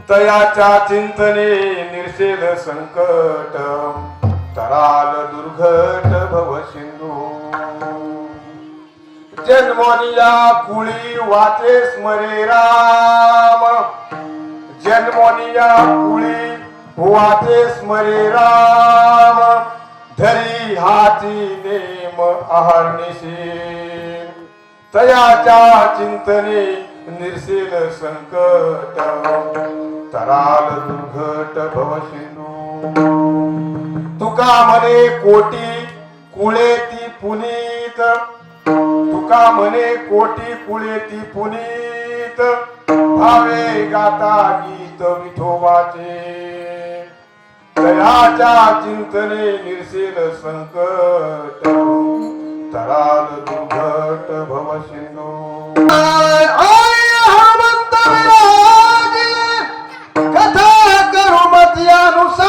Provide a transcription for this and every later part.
तयाच्या चिंतने निर्सेल संकट तराल दुर्घट भव सिंधू जन्मोनिया कुळी वाचे स्मरे राम जन्मोनिया कुळी वाचे स्मरे राम धरी हाती नेम अहर्निशी तयाच्या चिंतने निर्सेल संकट तराल दुर्घट भव सिंधू तुका म्हणे कोटी कुळे ती पुनीत तुका म्हणे कोटी कुळे ती पुनीत भावे गाता गीत विठोबाचे तयाच्या चिंतने निर्सेल संकट तराल दुर्घट भव सिंधू कथा करू मत्यानुसार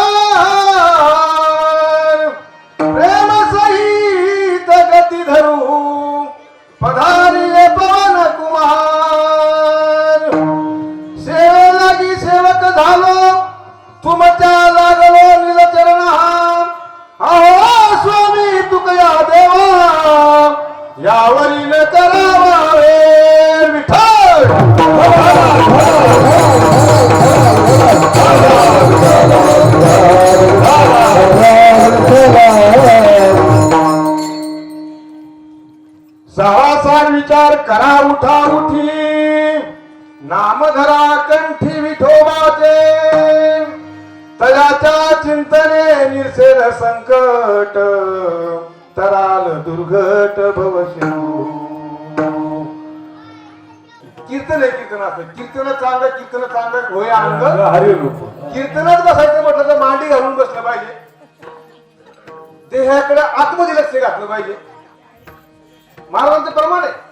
प्रेम सहित गती धरू पधारिले पवन कुमार सेवे लागी सेवक झालो तुमच्या लागलो निलचरणा अहो स्वामी तुकया देवा यावरील करावा विठ्ठल विचार करा उठा उठी नाम धरा कंठी विठोबाचे तयाच्या चिंतने निरसेल संकट तराल दुर्घट भवशंभू कीर्तन आहे कीर्तन असं कीर्तन चांगलं होय अंग हरी रूप कीर्तनात बसायचं म्हटलं तर मांडी घालून बसलं पाहिजे देहाकडे आतमध्ये लक्ष घातलं पाहिजे महाराजांचं प्रमाण आहे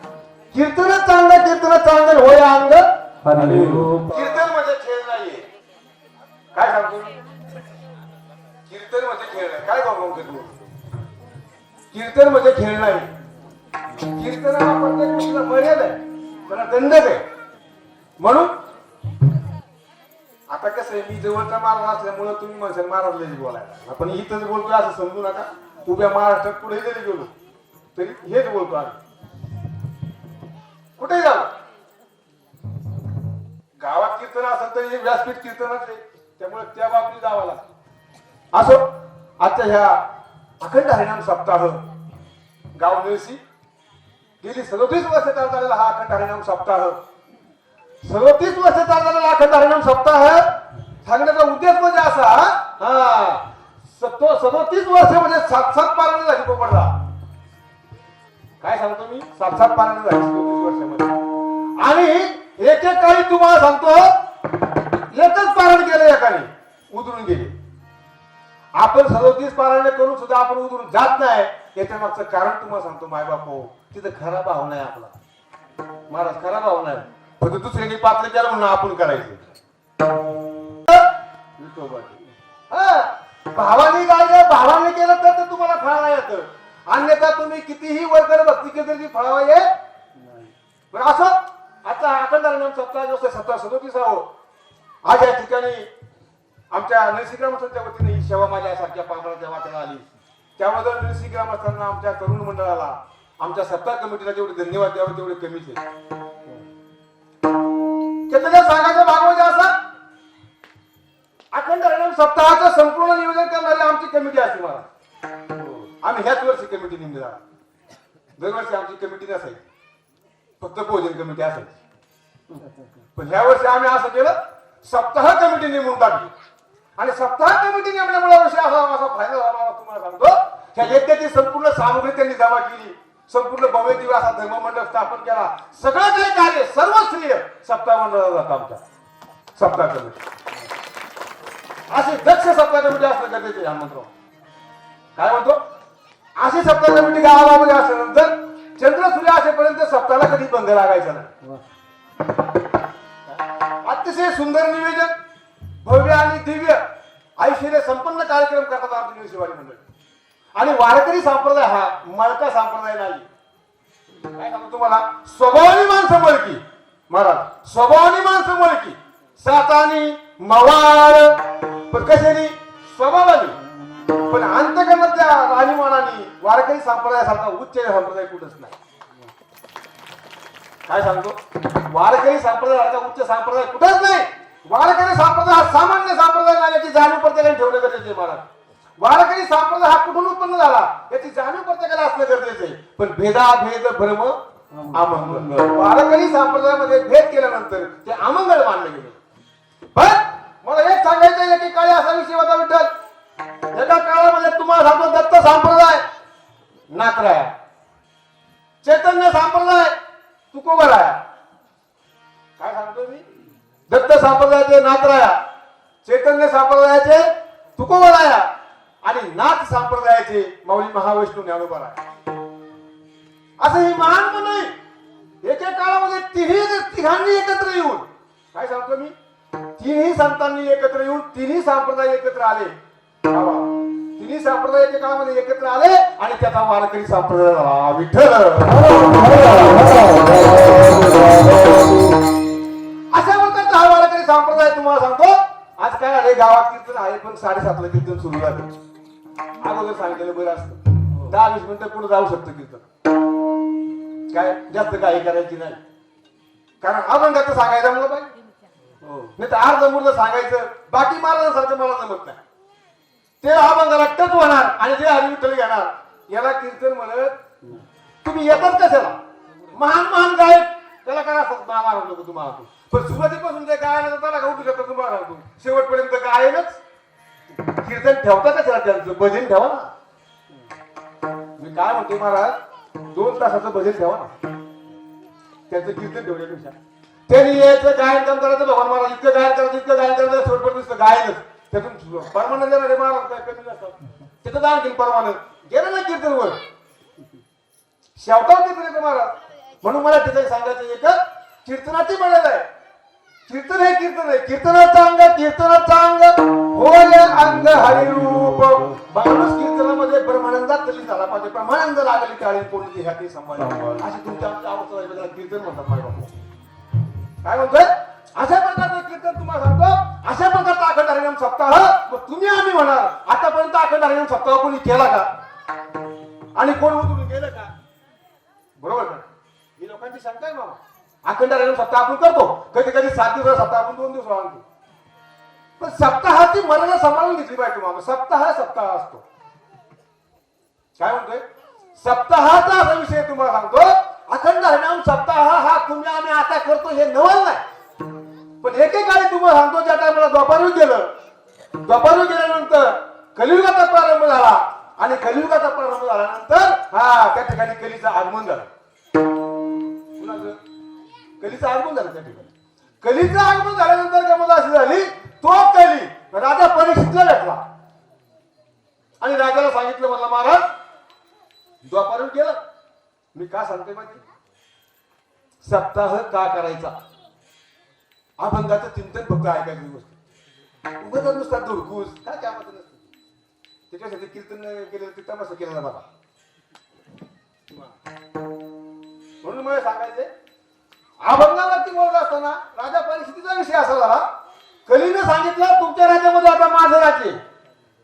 कीर्तन चांगलं होय अंग हरी रूप कीर्तन म्हणजे खेळ नाहीये काय सांगतो कीर्तन म्हणजे खेळ नाही काय बघू तू कीर्तन म्हणजे खेळ नाही कीर्तनाला प्रत्येक गोष्टीला मर्यादा आहे त्याला दंडक आहे म्हणून आता कसं आहे मी जवळचा महाराज असल्यामुळे तुम्ही म्हणशाल महाराजला बोलायला आपण इथंच बोलतोय असं समजू नका उभ्या महाराष्ट्रात पुढे जरी गेलो तरी हेच बोलतो आम्ही कुठे जाऊ गावात कीर्तन असेल तर एक व्यासपीठ कीर्तनच आहे त्यामुळे त्या बाबतीत जावं लागतं असो आता ह्या अखंड हरिनाम सप्ताह गाव निळसी गेली 37 वर्ष चाललेला हा अखंड हरिनाम सप्ताह 37 वर्ष चाललेला अखंड हरिनाम सप्ताह सांगण्याचा उद्देश म्हणजे असा हा 37 वर्ष म्हणजे 7 पारायण झाली पोपटला काय सांगतो मी 7 पारायण झाली 37 वर्षामध्ये आणि एकेकाळी तुम्हाला सांगतो एकच पारायण केलं एकाने उतरून गेले आपण 37 पारायण करून सुद्धा आपण उतरून जात नाही याच्या मागचं कारण तुम्हाला सांगतो मायबाप हो तिथं खरा भाव नाही आपला महाराज खरा भाव नाही फक्त दुसऱ्याने पात्र केलं म्हणून आपण करायचं भावाने केलं तर तुम्हाला फळावा येतं अन्यथा तुम्ही कितीही वर्कर भक्ती केली तरी फळावा येत पण असं आता अखंड हरिनाम सप्ताह जो 37 आज या ठिकाणी आमच्या नरसी ग्रामस्थांच्या वतीने ही सेवा माझ्यासारख्या पांढऱ्याच्या वाट्याला आली त्याबद्दल नरसी ग्रामस्थांना आमच्या तरुण मंडळाला आमच्या सप्ताह कमिटीला जेवढे धन्यवाद द्यावे तेवढे कमीच आहे सांगायचं भाग म्हणजे असा अखंड हरिनाम सप्ताहाचं संपूर्ण नियोजन करणारी आमची कमिटी असते मला आम्ही ह्याच वर्षी कमिटी नेमली दरवर्षी आमची कमिटी नसायची फक्त भोजन कमिटी असायची पण ह्या वर्षी आम्ही असं केलं सप्ताह कमिटी नेमून टाकली आणि सप्ताह कमिटी नेमल्यामुळे वर्षी असा फायदा झाला तुम्हाला सांगतो ह्या यज्ञाची संपूर्ण सामग्री त्यांनी जमा केली संपूर्ण भव्य दिवस असा धर्ममंडळ स्थापन केला सगळं काही कार्य सर्व श्रेय सप्ताह मंडळाला जातं आमच्या सप्ताह कमिटी अशी दक्ष सप्ताह कमिटी असणं गरजेचं आहे मंत्र काय म्हणतो अशी सप्ताह कमिटी गावामध्ये असल्यानंतर चंद्र सूर्य असेपर्यंत सप्ताहाला कधी बंद लागायचा नाही अतिशय सुंदर निवेदन भव्य आणि दिव्य ऐश्वर्य संपन्न कार्यक्रम करतात आमची निळशीवाडी मंडळ आणि वारकरी संप्रदाय हा मळका संप्रदाय नाही काय सांगतो तुम्हाला स्वभावानी माणसं मळकी महाराज स्वभावानी माणसं मळकी सातानी मवाळ पण कशाने स्वभावानी पण अंतकरणात त्या राणीमानाने वारकरी संप्रदायासारखा उच्च संप्रदाय कुठंच नाही काय सांगतो वारकरी संप्रदायासारखा उच्च संप्रदाय कुठंच नाही वारकरी संप्रदाय हा सामान्य संप्रदाय नाही याची जाणीव प्रत्येकाने ठेवणं गरजेचं आहे महाराज वारकरी संप्रदाय हा कुठून उत्पन्न झाला याची जाणीव प्रत्येकाला असणं गरजेचं आहे पण भेदाभेद भ्रम अमंगल वारकरी संप्रदायामध्ये भेद केल्यानंतर ते अमंगल मानले गेले पण मला एक सांगायचं एकेकाळी असा विषय होता विठ्ठल एका काळामध्ये तुम्हाला सांगतो दत्त संप्रदाय नाथराया चैतन्य संप्रदाय तुकोबराया काय सांगतो मी दत्त संप्रदायाचे नाथराया चैतन्य संप्रदायाचे तुकोबराया आणि नाथ संप्रदायाचे माऊली महावैष्णव ज्ञानोबाराया असं ही महान मंडळी एके काळामध्ये तिघांनी एकत्र येऊन काय सांगतो मी तिन्ही संतांनी एकत्र येऊन तिन्ही संप्रदाय एकत्र आले तिन्ही संप्रदाय एके काळामध्ये एकत्र आले आणि त्याचा वारकरी संप्रदाय झाला विठ्ठल अशा प्रकारचा हा वारकरी संप्रदाय तुम्हाला सांगतो आज काय आले गावात कीर्तन आहे पण 7:30ला कीर्तन सुरू झालं अगोदर सांगितलेलं बरं असतं 10-20 मिनिटं पुढे जाऊ शकतं कीर्तन काय जास्त काही करायची नाही कारण अभंगाचं सांगायचं मला पाहिजे नाही तर अर्ध मुलं सांगायचं बाकी महाराजांसारखं मला जमत नाही ते अभंगाला टच होणार आणि जे हरी विठ्ठल घेणार याला कीर्तन म्हणत तुम्ही येतात कशाला महान महान गायक त्याला काय असत मारू नको तुम्हाला तू. पण सुरुवातीपासून जे गायला त्याला का उठू शकतो तुम्हाला तू शेवटपर्यंत गायनच. कीर्तन ठेवता का त्याला त्यांचं भजन ठेवा ना. मी काय म्हणतो महाराज 2 तासाचं भजन ठेवा ना. त्यांचं कीर्तन ठेवण्यापेक्षा त्यांनी यायचं गायन काम करायचं भगवान महाराज इतकं गायन करायचं शेवटपर्यंत नुसतं गायनच. त्यातून परमानंद देणारे महाराज काय कमी नसतात. तिथं दान केलं परमानंद गेलं ना कीर्तनवर शेवटावर कीर्तन येतं महाराज. म्हणून मला तिथे सांगायचं एक कीर्तनाची मर्याद आहे. कीर्तन हे कीर्तन आहे. कीर्तनाचा अंग होय अंग हरिरूप. माणूस कीर्तनामध्ये ब्रह्मानंदात तरी झाला पाहिजे. ब्रह्मानंद लागली टाळी कोणती ह्याची संभाळ अशी तुमच्या आमच्या आवडतं कीर्तन म्हणतात माझ्या बापू. काय म्हणतोय अशा प्रकारचं कीर्तन तुम्हाला सांगतो. अशा प्रकारचा अखंड हरिनाम सप्ताह मग तुम्ही आम्ही म्हणाल आतापर्यंत अखंड हरिनाम सप्ताह कोणी केला का आणि कोण उठून गेलं का. बरोबर का ही लोकांची शंका आहे मामा. अखंड हरिनाम सप्ताह आपण करतो कधी कधी 7 दिवस सप्ताह आपण 2 दिवस आणतो. पण सप्ताहाची मर्यादा सांभाळून घेतली पाहिजे मामा. सप्ताह असतो. काय म्हणतोय सप्ताहाचा असा विषय तुम्हाला सांगतो. अखंड हरिनाम सप्ताह हा तुम्ही आम्ही आता करतो हे नवल नाही. पण एकेकाळी तुम्हाला सांगतो ज्या टायमाला द्वापारयुग गेल्यानंतर कलियुगाचा प्रारंभ झाला आणि कलियुगाचा प्रारंभ झाल्यानंतर त्या ठिकाणी कलीचं आगमन झालं. कलीचं आगमन झालं त्या ठिकाणी. कलीचं आगमन झाल्यानंतर गमत अशी झाली तो कली राजा परीक्षितला भेटला आणि राजाला सांगितलं मला महाराज द्वापारयुग गेलं. मी का सांगते माहिती सप्ताह का करायचा. अभंगाचं चिंतन फक्त ऐकायची गोष्ट उगाच नुसतात धुडकूस काय कामाचं नसतं. त्याच्यासाठी कीर्तन केलेलं ते तमाशा केलेला बघा. म्हणून मला सांगायचंय अभंगावरती बोलत असताना राजा परिस्थितीचा विषय असा झाला. कलीने सांगितलं तुमच्या राज्यामध्ये आता माझं राज्य.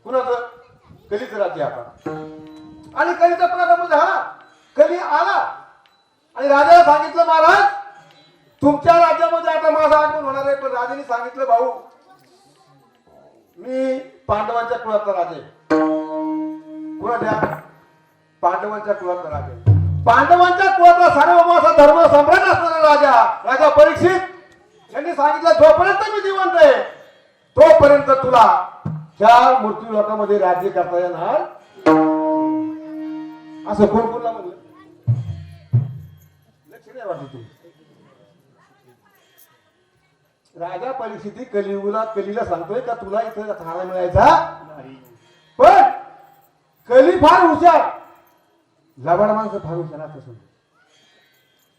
कुणाचं कलीचं राज्य आता. आणि कलीचा प्रारंभ झाला. कली आला आणि राजाला सांगितलं महाराज तुमच्या राज्यामध्ये आता माझं आगमन होणार आहे. पण राजाने सांगितलं भाऊ मी पांडवांच्या कुळातला राजा आहे. कुणाच्या पांडवांच्या कुळातला राजा आहे. पांडवांच्या कुळातला सार्वभौम धर्म सम्राट असणारा राजा परीक्षित यांनी सांगितलं जोपर्यंत मी जिवंत आहे तोपर्यंत तुला ह्या मृत्यू लोकांमध्ये राज्य करता येणार असं कोण कोणला म्हणलं लक्ष नाही वाटत तुम्ही. राजा परीक्षिती कलीला सांगतोय का तुला इथं थारा मिळायचा नाही. पण कली फार हुशार. लबाड माणसं फार हुशार असं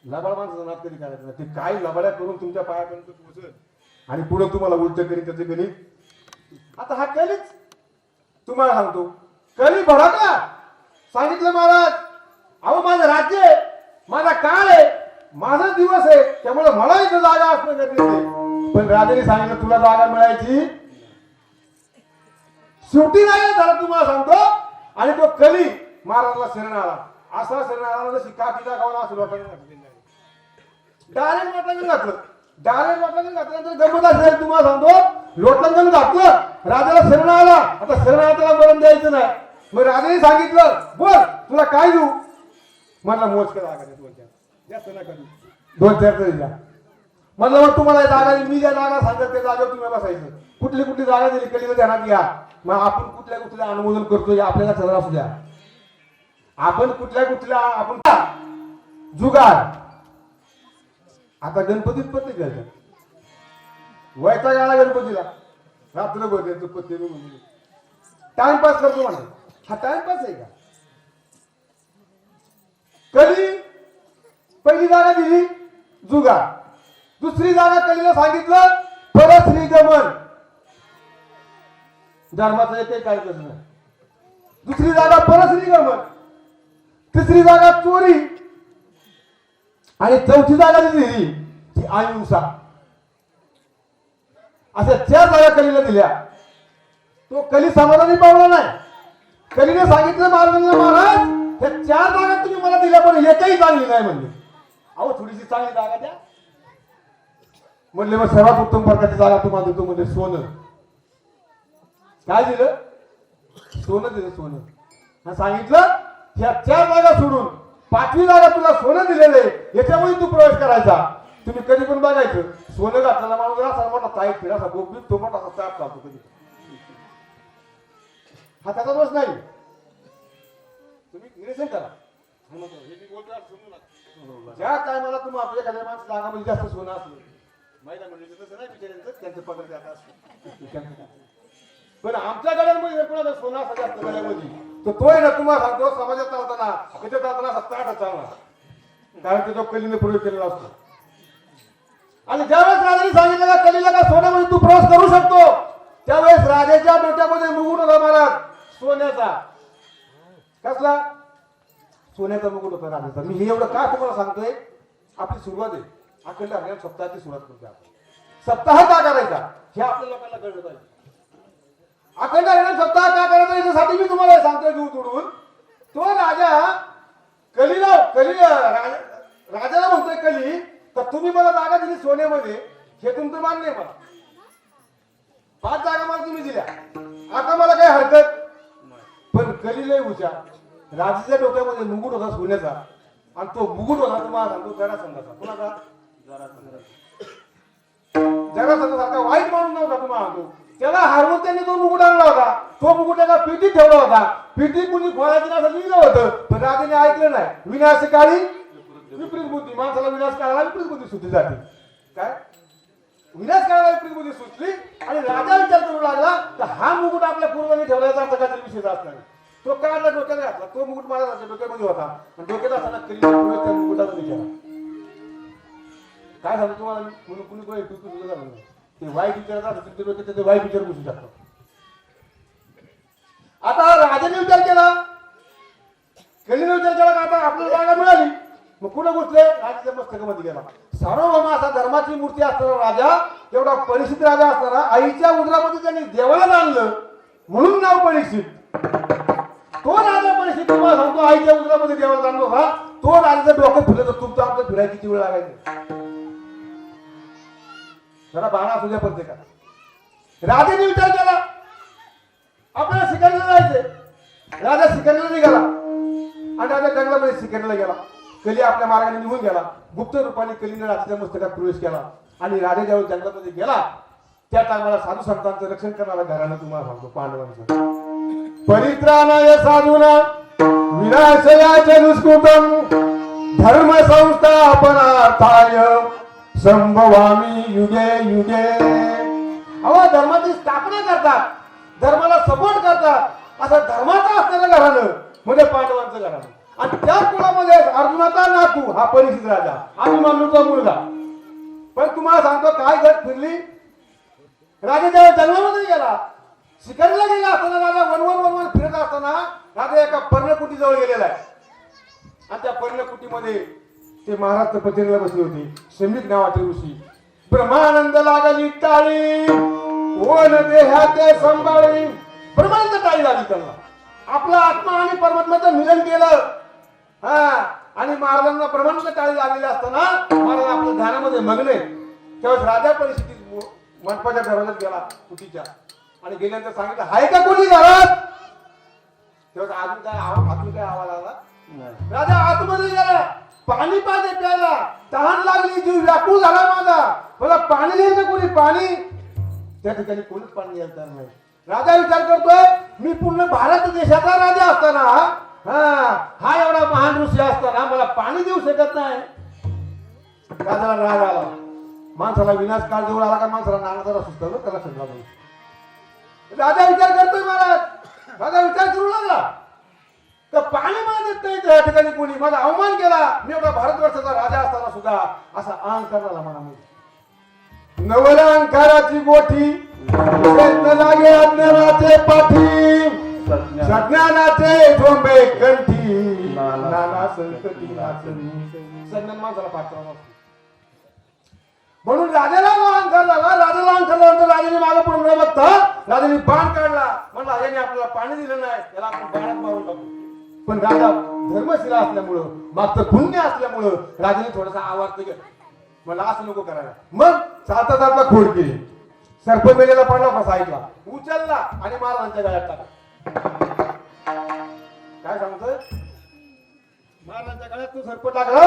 लबाड माणसाचं नाद कधी करायचं नाही. ते काय लबाड्या करून तुमच्या पायापर्यंत पोहोचल आणि पुढे तुम्हाला उलट करीत त्याचे गणित. आता हा कलीच तुम्हाला सांगतो कली भडकला. सांगितलं महाराज अहो माझं राज्य आहे माझा काळ आहे माझा दिवस आहे त्यामुळे मला इथं जागा असणं गरजेचं आहे. पण राजाने सांगितलं तुला जागा मिळायची शेवटी नाही झाला तुम्हाला सांगतो. आणि तो कली महाराजला शरण आला. असा शरण आला जशी काठीचा गावाला असं लोटांनी डायरेक्ट लोटांनी घातलं. घातल्यानंतर गंमत असेल तुम्हाला सांगतो लोटलंगण घातलं राजाला शरण आला. आता शरण आला त्याला मरण द्यायचं नाही. मग राजाने सांगितलं बोल तुला काय देऊ. मला मोजकं जागा दे 2-4 जास्त नका देऊ 2-4 तरी द्या. म्हणलं मग तुम्हाला जागा मी ज्या जागा सांगत त्या जागेवर तुम्ही बसायचं. कुठली जागा दिली कलीला ध्यानात घ्या. मग आपण कुठल्या अनुमोदन करतोय आपल्याला सगळं असू द्या. आपण कुठल्या आपण जुगार आता गणपतीत पत्ते घ्यायचं वैता गाला गणपतीला रात्रभर द्यायचं पत्ते टाइमपास करतो म्हणा. हा टाइमपास आहे का. कली पहिली जागा दिली जुगार. दुसरी जागा कलीला सांगितलं परश्री गमन धर्माचं एकही कार्यक्रम नाही. दुसरी जागा परश्री गमन. तिसरी जागा चोरी आणि चौथी जागा दिली ती अहिंसा. अशा 4 जागा कलीला दिल्या. तो कली समाधानी पावला नाही. कलीने सांगितलं महाराज हे 4 जागा तुम्ही मला दिल्या पण एकही चांगली नाही म्हणले. अहो थोडीशी चांगली जागा द्या म्हणले. मग सर्वात उत्तम प्रकारची जागा तुम्हाला देतो म्हणजे सोनं. काय दिलं सोनं दिलं. सोनं सांगितलं ह्या 4 जागा सोडून 5वी जागा तुला सोनं दिलेलं आहे याच्यामध्ये तू प्रवेश करायचा. तुम्ही कधी पण बघायचं सोनं घातलेला माणूस असा मोठा ताई फिरासा गोपी तो मोठा ताप चालतो कधी. हा त्याचा दोष नाही. तुम्ही निरीक्षण करा. ज्या टायमाला तुम्ही आपल्या एखाद्या माणसं जागामध्ये जास्त सोनं असलं महिला म्हणजे तसं नाही बिचाऱ्यांचं त्यांचं पगार जात असतं. पण आमच्या गड्यांमध्ये जर कोणाचा सोनं असं जास्त गड्यामध्ये तर तोय ना तुम्हाला सांगतो समाजात चालताना इथे चालताना असा ताट चालणार कारण त्याच्या कलीने प्रयोग केलेला असतो. आणि ज्यावेळेस राजाने सांगितलं का कलीला का सोन्यामध्ये तू प्रवास करू शकतो त्यावेळेस राजाच्या डोक्यामध्ये मुकुट होता महाराज सोन्याचा. कसला? सोन्याचा मुकुट होता राजाचा. मी हे एवढं का तुम्हाला सांगतोय आपली सुरुवात आहे अखंड हरियाणा सप्ताहाची सुरुवात करतो आपण. सप्ताह का करायचा हे आपल्या लोकांना कळलं पाहिजे. अखंड हरियाणा सप्ताह का करायचा याच्यासाठी मी तुम्हाला सांगतोय दूर तोडून. तो राजा राजाला म्हणतोय कली तर तुम्ही मला जागा दिली सोन्यामध्ये हे तुमचं मान्य आहे मला. 5 जागा मला तुम्ही दिल्या आता मला काही हरकत. पण कली लय हुशार. राजाच्या डोक्यामध्ये मुकुट होता सोन्याचा आणि तो मुकुट होता तुम्हाला सांगतो जरासंधाचा. कुणाचा? जरासंधासारखा वाईट माणूस नव्हता तुम्हाला सांगतो. त्याला हरवून त्यांनी तो मुकुट आणला होता. तो मुकुट एका पेटीत ठेवला होता. पेटी कुणी खोळायची असं लिहिलं होतं पण राजाने ऐकलं नाही. विनाशकाळी विपरीत बुद्धी. माणसाला विनाश काळाला विपरीत बुद्धी सुचली जाते. काय विनाश काळाला विपरीत बुद्धी सुचली आणि राजा विचार करू लागला तर हा मुकुट आपल्या पूर्वाने ठेवल्याचा अर्थ काहीतरी विषय असणार. तो काढला डोक्यात घातला. तो मुकुट महाराजांच्या डोक्यामध्ये होता आणि डोक्यात असताना त्या मुकुटाचा विचार काय झालं तुम्हाला म्हणून कुणी कोणी तुझं झालं ते वाईट विचारात असं तुमच्या डोक्यात ते वाईट विचार बसू शकतात. आता राजाने विचार केला कलीने विचार केला का आता आपल्याला जागा मिळाली मग कुठं घुसले राजाच्या मस्तकामध्ये गेला. सार्वभौम असा धर्माची मूर्ती असणारा राजा एवढा परीक्षित राजा असणारा आईच्या उदरामध्ये त्यांनी देवाला आणलं म्हणून नाव परीक्षित. तो राजा परीक्षित तुम्हाला सांगतो आईच्या उदरामध्ये देवाला आणलो हा तो राजाचं डोकं फिरत तुमचं आपलं फिरायला किती वेळ लागायचा जरा बाणा असू द्या प्रत्येका. राजाने विचार केला आपल्याला शिकारीला जायचंय. राजा शिकारीला निघाला आणि राजा जंगलामध्ये शिकारीला गेला. कली आपल्या मार्गाने निघून गेला. गुप्त रूपाने कलीने राजाच्या मस्तकात प्रवेश केला आणि राजा ज्यावेळी जंगलामध्ये गेला त्या टायमाला साधू संतांचं रक्षण करणारा घराणं तुम्हाला सांगतो पांडवांचं. परित्राणाय साधूना विनाशयाच दुष्कृतम धर्म संस्थापनार्थाय संभवामी युगे युगे. अहो धर्माची स्थापना करतात धर्माला सपोर्ट करतात असं धर्माचं असलेलं घराणं म्हणजे पांडवांचं घराणं. आणि त्या कुळामध्ये अर्जुनाचा नातू हा परीक्षित राजा अभिमन्यूचा मुलगा. पण तुम्हाला सांगतो काय गट फिरली. राजा जेव्हा जंगलामध्ये गेला शिकारीला गेला असताना राजा वनवन फिरत असताना राजा एका पर्णकुटी जवळ गेलेला आहे आणि त्या पर्णकुटीमध्ये ते महाराज तपश्चर्येला बसले होते. शमीक नावाचे ऋषी. ब्रह्मानंद लागली टाळी ओन देहाते संभाळी. ब्रह्मानंद टाळी लागली त्यांना. आपला आत्मा आणि परमात्म्याचं मिलन केलं हा आणि महाराजांना ब्रह्मानंद टाळी लागलेली असताना महाराज आपल्या ध्यानामध्ये मग्न आहे. त्यावेळेस राजा परिस्थितीत मंडपाच्या दरवाज्यात गेला कुटीच्या आणि गेल्यानंतर सांगितलं हाय का कोणी घरात. तेव्हा अजून काय आवाज आला. राजा आतमध्ये गेला पाणी पाहिजे प्यायला. तहान लागली जीव व्याकुळ झाला माझा मला पाणी द्यायचं कोणी पाणी. त्या ठिकाणी कोणीच पाणी द्यायचं नाही. राजा विचार करतोय मी पूर्ण भारत देशाचा राजा असताना हा एवढा महान ऋषी असताना मला पाणी देऊ शकत नाही. राजाला राग आला. माणसाला विनाश काळ जवळ आला का माणसाला नानाचा सुचतो ना त्याला समजा. राजा विचार करतोय महाराज. राजा विचार करू लागला तर पाणी मला देत नाही त्या ठिकाणी कोणी. माझा अवमान केला. मी एवढा भारतवर्षाचा राजा असताना सुद्धा असा अहंकार झाला मनामध्ये. नवलंकाराची गोठी लागे अज्ञानाचे पाठी सज्ञानाचे झोंबे कंठी नाना संकटी सज्ञान माणसाला पाठवा नसतो. म्हणून राजाला अहंकार झाला. राजाला अहंकार झाला राजाने मागे पडून न बघता राजाने बाण काढला. म्हणला याने आपल्याला पाणी दिलं नाही याला आपण बाणात मारून टाकू. पण राजा धर्मशील असल्यामुळं मागचं पुण्य असल्यामुळं राजाने थोडासा आवाज घेतला. मला असं नको करायला. मग चालता चालता खोड केली. सर्प मेलेला पडला कसा ऐकला उचलला आणि महाराजांच्या गळ्यात टाकला. काय सांगतोय महाराजांच्या गळ्यात तो सर्प टाकला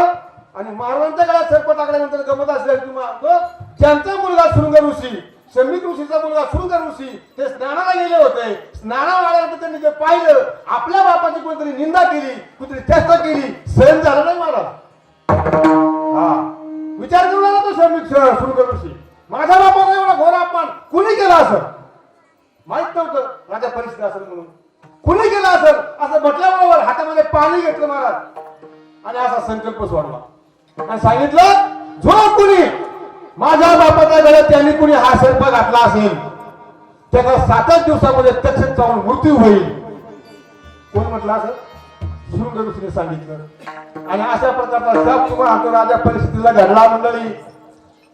आणि महाराजांच्या गळ्यात सर्प टाकल्यानंतर गमत असल्यास तुम्हाला ज्यांचा मुलगा शृंग ऋषी शमीक ऋषीचा मुलगा शृंग ऋषी ते स्नानाला गेले होते. स्नानाला आल्यानंतर त्यांनी जे पाहिलं आपल्या बापाची कोणतरी निंदा केली, कुठली चेष्टा केली, सहन झालं नाही महाराज. हा विचार करून आला तो शृंग ऋषी, माझ्या बापाचा एवढा घोर अपमान कुणी केला असं माहित नव्हतं. राजा परिस्थिती असेल म्हणून कुणी केला असेल असं म्हटल्याबरोबर हातामध्ये पाणी घेतलं महाराज आणि असा संकल्प सोडला आणि सांगितलं जो कुणी माझ्या बापाच्या गळ्यात त्यांनी कुणी हा सर्प घातला असेल त्याचा 7 दिवसामध्ये तक्षक चावून मृत्यू होईल. कोण म्हटलं असं? शृंग ऋषीने सांगितलं. आणि अशा प्रकारचा शाप तुम्हाला तो राजा परिस्थितीला घडला. मंडळी,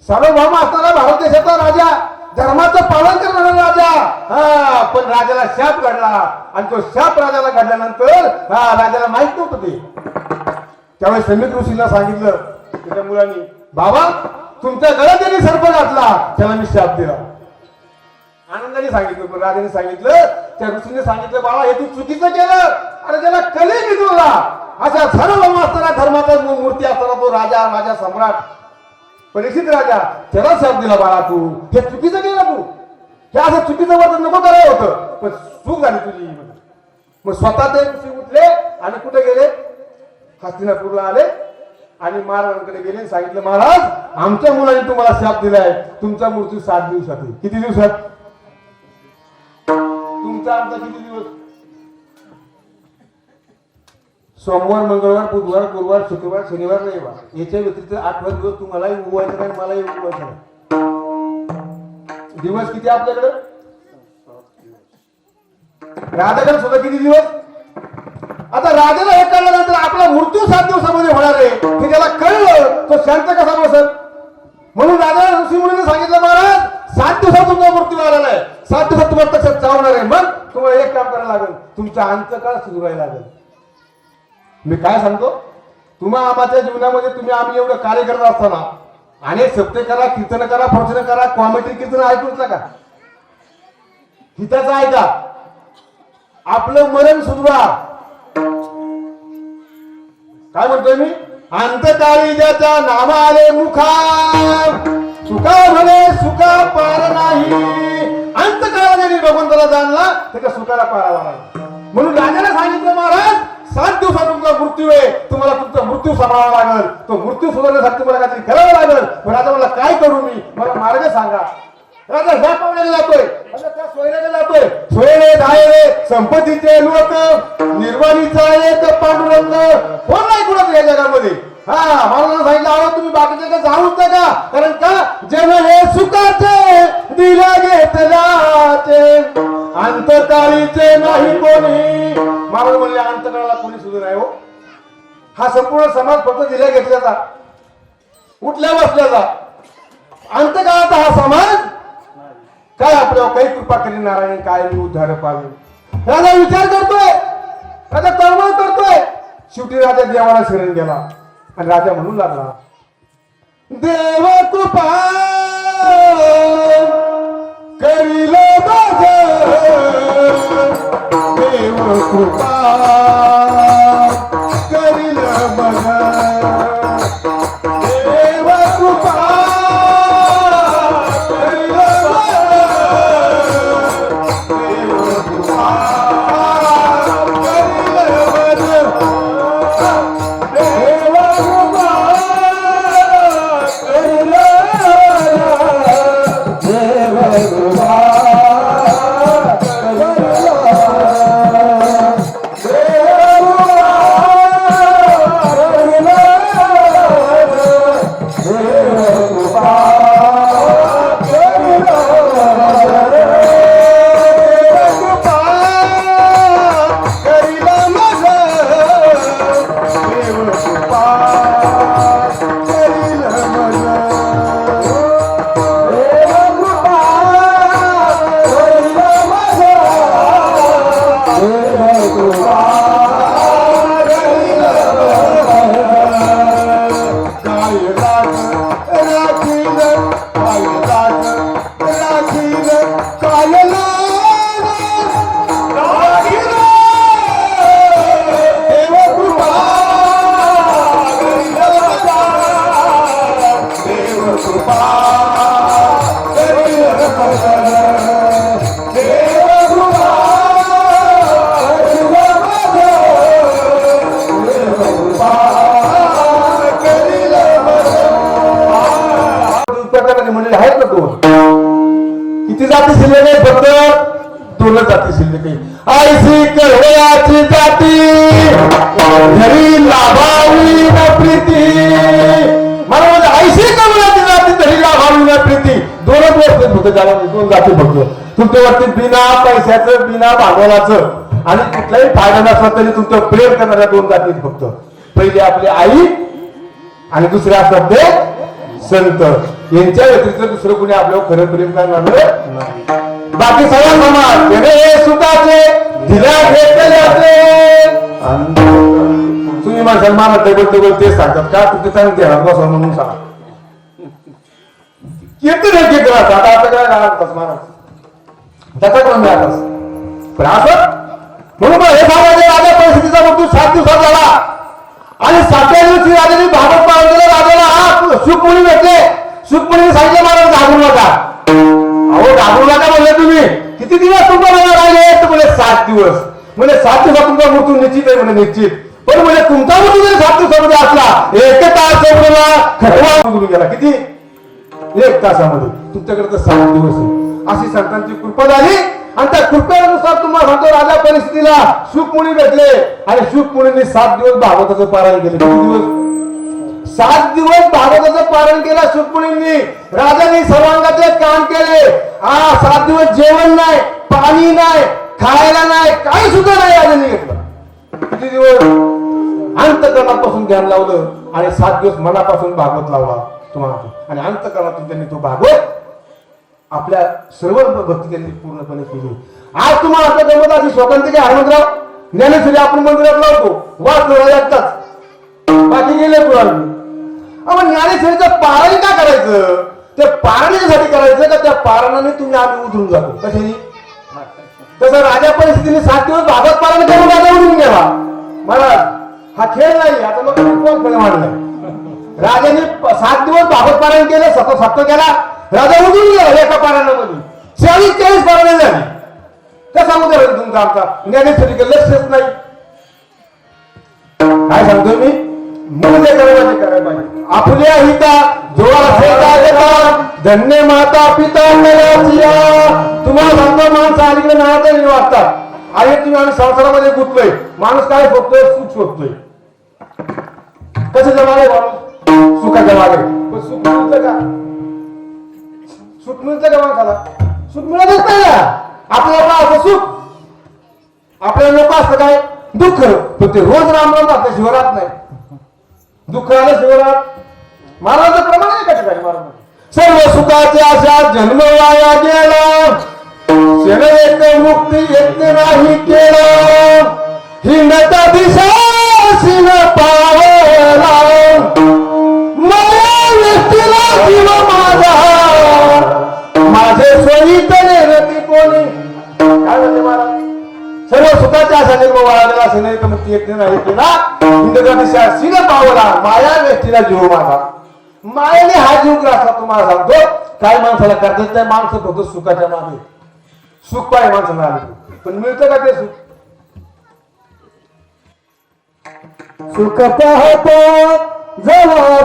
सार्वभौम असणारा भारत देशाचा राजा, धर्माचं पालन करणारा राजा, हा पण राजाला शाप घडला आणि तो शाप राजाला घडल्यानंतर राजाला माहित नव्हतं ते. त्यावेळेस समीक ऋषीला सांगितलं त्याच्या मुलांनी, बाबा तुमच्या गळ्यात त्यांनी सर्प घातला त्याला मी शाप दिला. आनंदाने सांगितलं. पण राजाने सांगितलं, त्या ऋषीने सांगितलं, बाबा हे तू चुकीचं केलं. अरे त्याला कली निघला अशा सार्वभौम असणारा धर्माचा मूर्ती असताना तो राजा, राजा सम्राट परीक्षित राजा, त्याला शाप दिला. बाळा तू हे चुकीचं केलं, तू हे असं चुकीचं वर्तन नको करायला होतं, पण चूक झाली तुझी. मग स्वतः ते ऋषी उठले आणि कुठे गेले? हस्तिनापूरला आले आणि महाराजांकडे गेले आणि सांगितलं, महाराज आमच्या मुलाने तुम्हाला शाप दिलाय, तुमचा मृत्यू 7 दिवसात आहे. किती दिवसात? तुमचा आमचा किती दिवस? सोमवार, मंगळवार, बुधवार, गुरुवार, शुक्रवार, शनिवार, रविवार याच्या व्यतिरिक्त 8 दिवस तुम्हालाही उगवायचं नाही, मलाही उगवायचं नाही. दिवस किती आपल्याकडे? राजाकडे सुद्धा किती दिवस? आता राजाला हे कळल्यानंतर आपला मृत्यू 7 दिवसामध्ये होणार आहे हे त्याला कळलं, तो शांत कसा बसेल? म्हणून राजा ऋषी मुनीने सांगितलं, महाराज 7 दिवसात तुमचा मृत्यू आलेला आहे, 7 दिवसात तुम्हाला तसंच चावणार आहे. मग तुम्हाला एक काम करायला लागेल, तुमचा अंतकाळ सुधारायला लागेल. मी काय सांगतो, तुम्हा आम्हाच्या जीवनामध्ये आम्ही एवढं कार्य करत असताना अनेक सप्ते करा, कीर्तन करा, प्रवचन करा, कॉमेडी कीर्तन ऐकूच नका, हिताचं ऐका, आपलं मरण सुधरा. काय म्हणतोय मी? अंतकाळी ज्याच्या नामा आले मुखा, सुखा म्हणे सुखा पार नाही. अंतकाळात ज्यांनी भगवंताला जाणला त्याच्या सुखाला पारावा लागला. म्हणून राजाला सांगितलं, महाराज 7 दिवसात तुमचा मृत्यू आहे, तुम्हाला तुमचा मृत्यू सांभाळावा लागेल, तो मृत्यू सुधारण्यासाठी तुम्हाला काहीतरी करावं लागेल. पण आता मला काय करू मी? मला मार्ग सांगा. राजा ह्या पाहुण्याला जातोय, त्या सोयऱ्याला जातोय. सोयरे धायरे संपत्तीचे लोक, निर्वाणीचा एक पांडुरंग, कोण नाही कुणाचं या जगामध्ये. मला सांगितलं, अहो तुम्ही बाकीच्या जाऊच नका, कारण का जन हे सुखाचे दिल्या घेतल्याचे, अंतकाळीचे नाही कोणी. महाराज म्हणले, अंतकाळाला कोणी सुद्धा नाही हो. हा संपूर्ण समाज फक्त दिल्या घेतल्याचा, उठल्या बसल्याचा. अंतकाळाचा हा समाज काय आपल्यावर काही कृपा करी नारायण, काय उद्धार पावे. राजा विचार करतोय, राजा तळमळ करतोय. शेवटी राजा देवाला शरण गेला आणि राजा म्हणू लागला, देव कृपा करील माझ, देव कृपा करील मग, देव कृपा Yeah. सांगितले काही ऐसी कळवयाची जाती घरी लाभावी न प्रीती. मला म्हणजे ऐशी कळवयाची जाती घरी लाभावी न प्रीती. दोनच वर्ष होते त्याला, दोन जाती फक्त तुमच्यावरती बिना पैशाचं बिना भांडवलाचं आणि कुठलाही फायदा नसला तरी तुमचं प्रेम करणाऱ्या दोन जाती फक्त. पहिली आपली आई आणि दुसरे असतात ते संत. यांच्या व्यतिरिक्त दुसरं कोणी आपल्यावर खरं प्रेम करणार नाही. बाकी सगळा समाज हे सुखाचे दिल्या घेतल्याचे. तुम्ही माणसाला मला टेबल तेच सांगतात का तुझे चांगले देणार बसा म्हणून सांगा. किती नाही किती आता आता काय राहतात महाराज त्याचा क्रम मिळालाच पण असं म्हणून हे सांगायचं राजा परिस्थितीचा मृत्यू 7 दिवसात झाला आणि 7व्या दिवशी राजाने भागवत पाळून गेला. राजाला हा सुखमुनी भेटले. सुखमुनी सांगितलं महाराज घाबरू नका. अहो घाबरू नका म्हणले तुम्ही. किती दिवस तुमचा राहिले तर म्हणजे 7 दिवस. म्हणजे 7 दिवसात तुमचा मृत्यू निश्चित आहे म्हणजे निश्चित. पण म्हणजे तुमचा मृत्यू जरी 7 दिवसामध्ये असला 1 तास खटवा निघून गेला. किती 1 तासामध्ये. तुमच्याकडे तर 7 दिवस आहे. अशी संतांची कृपा झाली आणि त्या कृपेनुसार तुम्हाला सांगतो राजा परिस्थितीला सुखमुनी भेटले आणि सुखमुनींनी 7 दिवस भागवताचं पारायण केले. किती दिवस 7 दिवस भागवताचं पारायण केलं सुखमुनींनी. राजांनी सर्वांगाचे काम केले. 7 दिवस जेवण नाही पाणी नाही खायला नाही काही सुद्धा नाही राजांनी घेतलं. किती दिवस अंतकरणापासून ध्यान लावलं आणि 7 दिवस मनापासून भागवत लावला तुम्हाला आणि अंतकरणातून त्यांनी तो भागवत आपल्या सर्व भक्ती त्यांनी पूर्णपणे केली. आज तुम्हाला आपल्या जमत अशी स्वतंत्र हनुमंतराव ज्ञानेश्वरी आपण मंदिरात लावतो वाचलो एकटाच बाकी गेले पुराण. आपण ज्ञानेश्वरीचं पारायण का करायचं? ते पारायणासाठी करायचं का त्या पारायणाने तुम्ही आम्ही उतरून जातो कशाने? तसं राजा परिस्थितीने 7 दिवस भागवत पारायण करून राजा उठून गेला. महाराज हा खेळ नाही. आता मग कोण खेळ मांडलाय? राजाने 7 दिवस भागवत पारायण केलं. सत्व केला. राजा उठून गेला एका पारायणामध्ये. 40 पारायण झाली. कसा उद्या तुमचा आमचा ज्ञानेश्वरी लक्षच नाही. काय सांगतोय मी? मुले करायला पाहिजे आपल्या हिता जो धन्य माता पिता तुम्हाला सांगतो माणसं अलीकडे नावाचा वाटतात आणि तुम्ही आम्ही संसारामध्ये गुंतलोय. माणूस काय शोधतोय? सुख शोधतोय. कसं जमाले माणूस सुखाच्या मागे पण सुख मिळतं का? सुख मिळतं का माणसाला? सुख मिळतच नाही ना. आपल्याला असं सुख आपल्याला लोक असतं काय दुःख पण ते रोज रामराम आपल्या शिवरात नाही. दुःख आलं शिवरात महाराजांचं प्रमाण आहे का ठिकाणी? महाराज सर्व सुखाचे आशा जन्म वाया गेला शरण मुक्ती येत नाही केलं हिंडता दिशा शिव पावला मला व्यक्तीला जीव माझा माझे सोयीत नेरती कोणी. काय म्हणते महाराज? सर्व सुखाच्या आशा जन्म वाया गेला शरण मुक्ती येत नाही केला हिंडता दिशा शिव पावला माया व्यक्तीला जीव माझा. मायाने हा जीव ग्रासला. तुम्हाला सांगतो काय माणसाला करतात नाही. माणसं फक्त सुखाच्या मागे सुख पाहिजे माणसाला आले पण मिळतं का ते सुख? सुख पाहतो जवळ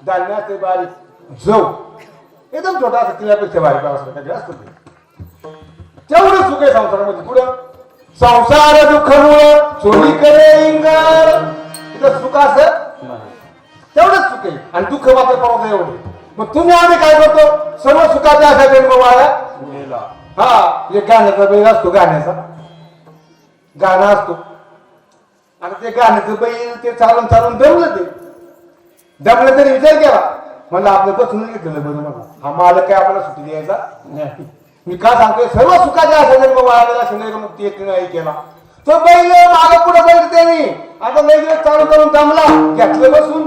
धान्य असते बारीक जव एकदम छोटा असतो तिल्यापेक्षा बारीक असतो काय असतो तेवढं सुख आहे संसारामध्ये. पुढं संसार दुःख चोरी करे इंगार तिथं सुख असत तेवढंच सुख आहे आणि दुःख मात्र परवत एवढे. मग तुम्ही आम्ही काय करतो सर्व सुखाचा असा जन्म वाया. हा एक गाण्याचा वेळ असतो गाण्याचा गाणं असतो आता ते गाण्याचं बैल ते चालून चालून दमलं तरी विचार केला म्हणलं आपलं बसून घेतलेलं बरं मला हा मालक काय आपल्याला सुट्टी द्यायचा मी का सांगतोय सर्व सुखाच्या असेल मग वाळायला शिंदे मुक्ती येत नाही केला तो बैल मागे पुढे बैल त्यांनी आता लई दिवस चालू करून थांबला घेतलं बसून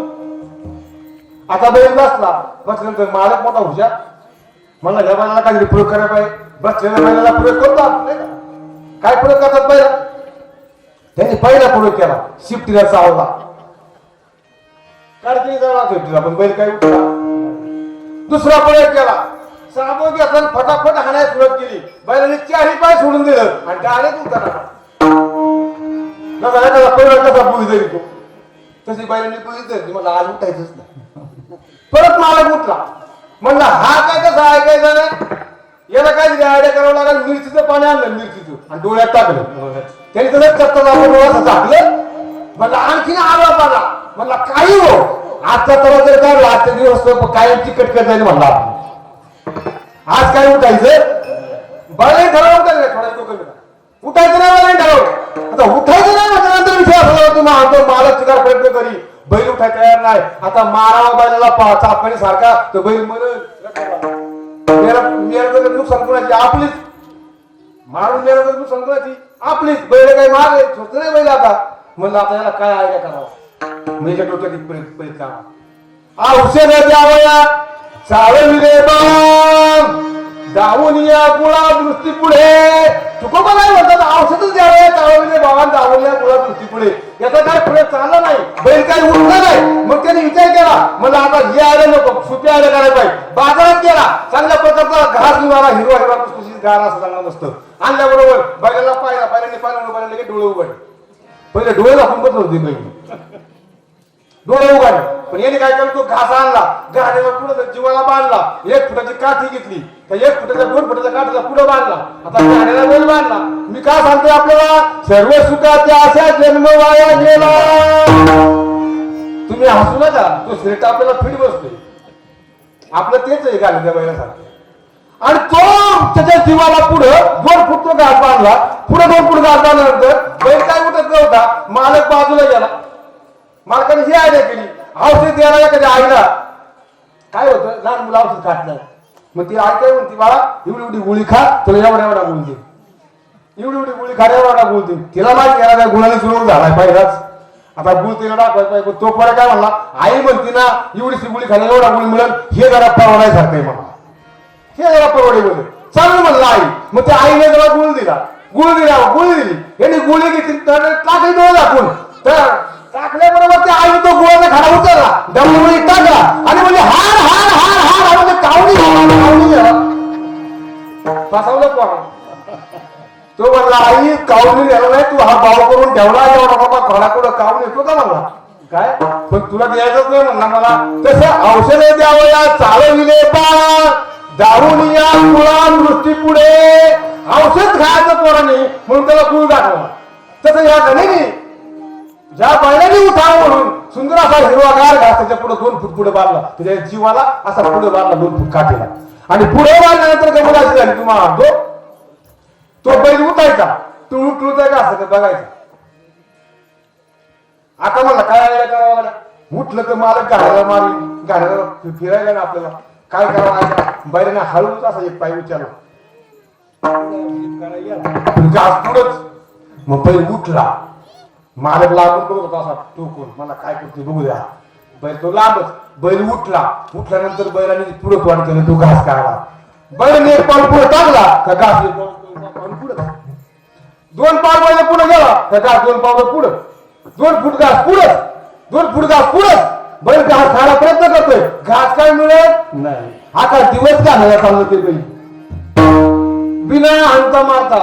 आता बैल बसल्यानंतर मालक मोठा हुशार म्हणला ह्या बैलाला काहीतरी प्रयोग करायला पाहिजे बसलेल्या बैलाला प्रयोग करतो नाही का काय प्रयोग करतात बैला त्यांनी पहिला प्रयोग केला शिफ्टीला चावला काढती जाणार शिफ्टीला पण बैल काय उठला दुसरा प्रयोग केला साबण घेतला फटाफट हाणायला सुरुवात केली बैलाने चारही पाय सोडून दिलं आणि डायरेक्ट उतरला कसा बुई जाईल तो तशी बैलाने बुई जाईल मला आज उठायचंच नाही परत मालक उठला म्हणला हा काय कसं ऐकायचं नाही याला काय आयडिया करावं लागेल मिरचीचं पाणी आणलं मिरचीचं आणि डोळ्यात टाकलं त्यांनी तसंच चक्कर टाकलं म्हणलं आणखीन आला पाला म्हणला काही हो आजचा तर जर काढला आजचा दिवस कायमची कटकट जाईल म्हणला आज काय उठायचं बैलाने ठरवलं का थोडा डोकं उठायचं नाही बैलाने ठरवलं आता उठायचं नाही म्हटल्यानंतर विषय तुम्हाला मालक चिकार प्रयत्न करी बैल उठाय तयार नाही आता मारावा बैलाला चापणी सारखा तो बैल मेर नुकसान कोणाची आपलीच मारून मेर नुकसान कोणाची आपलीच बैल काही मार स्वतः नाही बैल आता म्हणलं आता याला काय आयडिया करावा मेच्या डोक्यात बैल काढा औषध द्यावया चालवी रे बाम दावून या गुळा दृष्टी पुढे तुकोबा नाही म्हणतात औषधच द्यावया चालवी रे बाबा दावून या गुळा दृष्टी पुढे याचा काय पुढे चालला नाही बैल काही उठला नाही मग त्याने विचार केला मला आता हे आले नको सुपी आले करायला पाहिजे बाजारात गेला चांगल्या प्रकारचा घास निघाला हिरवा हिरवा कुसकुशीत गार असं चांगला मस्त आणल्याबरोबर बैलाला बैलाने लगेच डोळे उघडले पहिले डोळे दाखवून बसत होते बैल डोळे उघडले पण याने काय केलं तो घास आणला गाडीला पुढे जीवाला बांधला 1 फुटाची काठी घेतली त्या 1 फुटाच्या 2 फुटाच्या काठीला पुढे बांधला आता गाडीला बैल बांधला मी काय सांगतोय आपल्याला सर्व सुखाच्या अशा जन्म वाया गेला तुम्ही हसू नका तो श्रेष्ठ आपल्याला फिट बसतोय आपलं तेच आहे गाडीच्या बैलासारखं आणि तो त्याच्या जीवाला पुढे 2 फूट तो घास बांधला पुढे 2 फूट घास बांधल्यानंतर बैल काय उठत नव्हता मालक बाजूला गेला मालकाने ही आयडिया केली औषध द्यायला कधी आईला काय होतं लहान मुलं औषध खात नाही मग ती आई काय म्हणते बाळा एवढी गोळी खा तुला एवढा गुळ दे एवढी गोळी खा एवढा गुळ दे तिला माहिती केला काय गुळाने सुरू झालाय पहिलाच आता गुळ तिला दाखवायचा पाहिजे तो परत काय म्हणला आई म्हणते ना एवढीशी गोळी खाली एवढा गुळ मिळेल हे जरा परवडायसारखं आहे मला हे जरा परवडेल चालू म्हणलं आई मग त्या आईने जरा गुळ दिली गोळी दिली यांनी गोळी घेतली तर टाकली डोळे दाखवून तर टाकल्याबरोबर त्या आई तो गोळ्याचा खाडा उचलला डबली टाकला आणि म्हणजे हार हार हार हार म्हणजे कावडी फसवलं कोण तो म्हणला आई कावडी द्यायला नाही तू हा भाव करून ठेवला एवढा बाबा खोडाकडं कावडी येतो का म्हणला काय पण तुला द्यायचंच नाही म्हणला मला तसं औषध द्यावं या चालविले पा दारून या गुळा दृष्टी पुढे औषध खायचं पोराने म्हणून त्याला गुळ दाखवला तसं या गणिनी ज्या बैलाने उठाव म्हणून सुंदर असा हिरवागार घास त्याच्या पुढे 2 फूट पुढे बांधला त्याच्या जीवाला असा पुढे बांधला 2 फूट काठीला आणि पुढे बांधल्यानंतर गमत अशी झाली तुम्हाला तो बैल उठायचा तुळूचाय का असं बघायचा आता मला काय आयडिया करावं लागला उठलं तर मालक गाड्याला फिरायला ना आपल्याला काय करावं बैलाने हळूच असा एक पाय उचलला घास पुढंच मग बैल उठला मालक लागून बघत होता असा टोकून मला काय करते बघू द्या बैल तो लांबच बैल उठल्यानंतर बैलाने पुढे तोंड केलं तो घास काढला बैलाने 1 पाऊल पुढे टाकला का घास 1 पाऊल पुढे 2 पाऊल बैल पुढे गेला का घास 2 पाऊल पुढे 2 फूट घास पुढे 2 फूट घास पुढे बैल घास खायला प्रयत्न करतोय घास काय मिळत नाही आता दिवस घालायला चाललं ते बैल बिना अंता मारता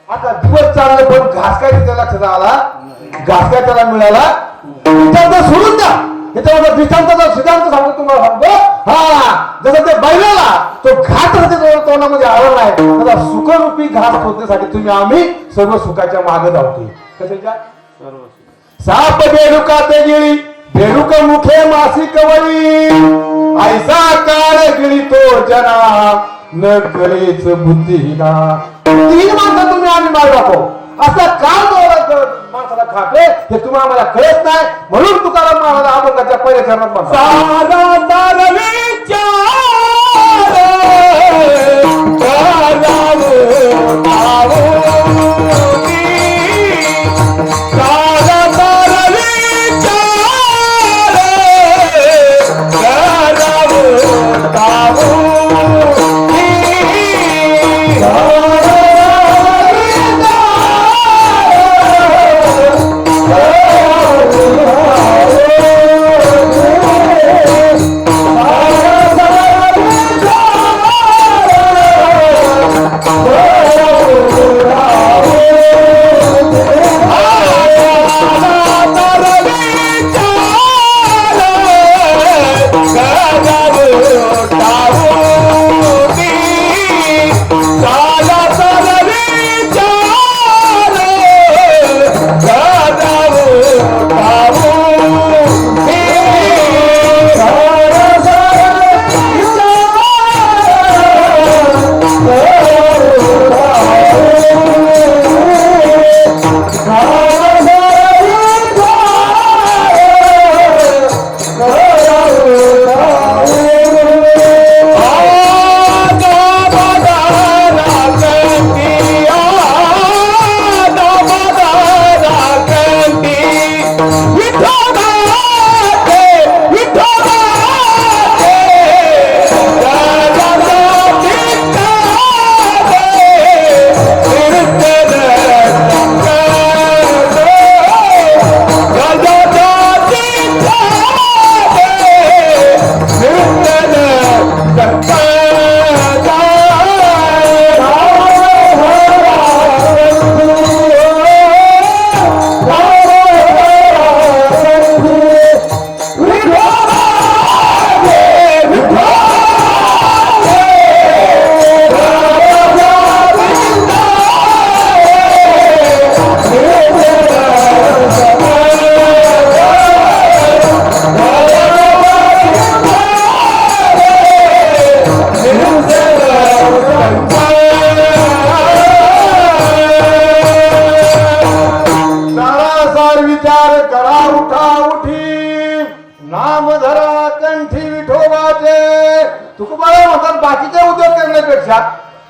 आता दिवस चाललं पण घास काय तिच्या लक्षात आला घास काय त्याला मिळाला सोडून द्या याच्यामध्ये दृष्टांताचा सिद्धांत सांगतो तुम्हाला सांगतो हा जसं ते बैलाला तो घाट तोंडामध्ये आवडला आहे तसा सुखरूपी घास शोधण्यासाठी तुम्ही आम्ही सर्व सुखाच्या मागे धावतोय कशाच्या साप बेडुका ते गिळी बेडुक मुखे मासी कवळी ऐसा काळ गिळी तो जना न कळेच बुद्धिहीना 3 माणसं तुम्ही आम्ही मार दाखव असा काळ माणसाला खाते हे तुम्हाला आम्हाला कळत नाही. म्हणून तुकाराम महाराज अभंगाच्या पहिल्या चरणात म्हणतात, सारा तारवीच्या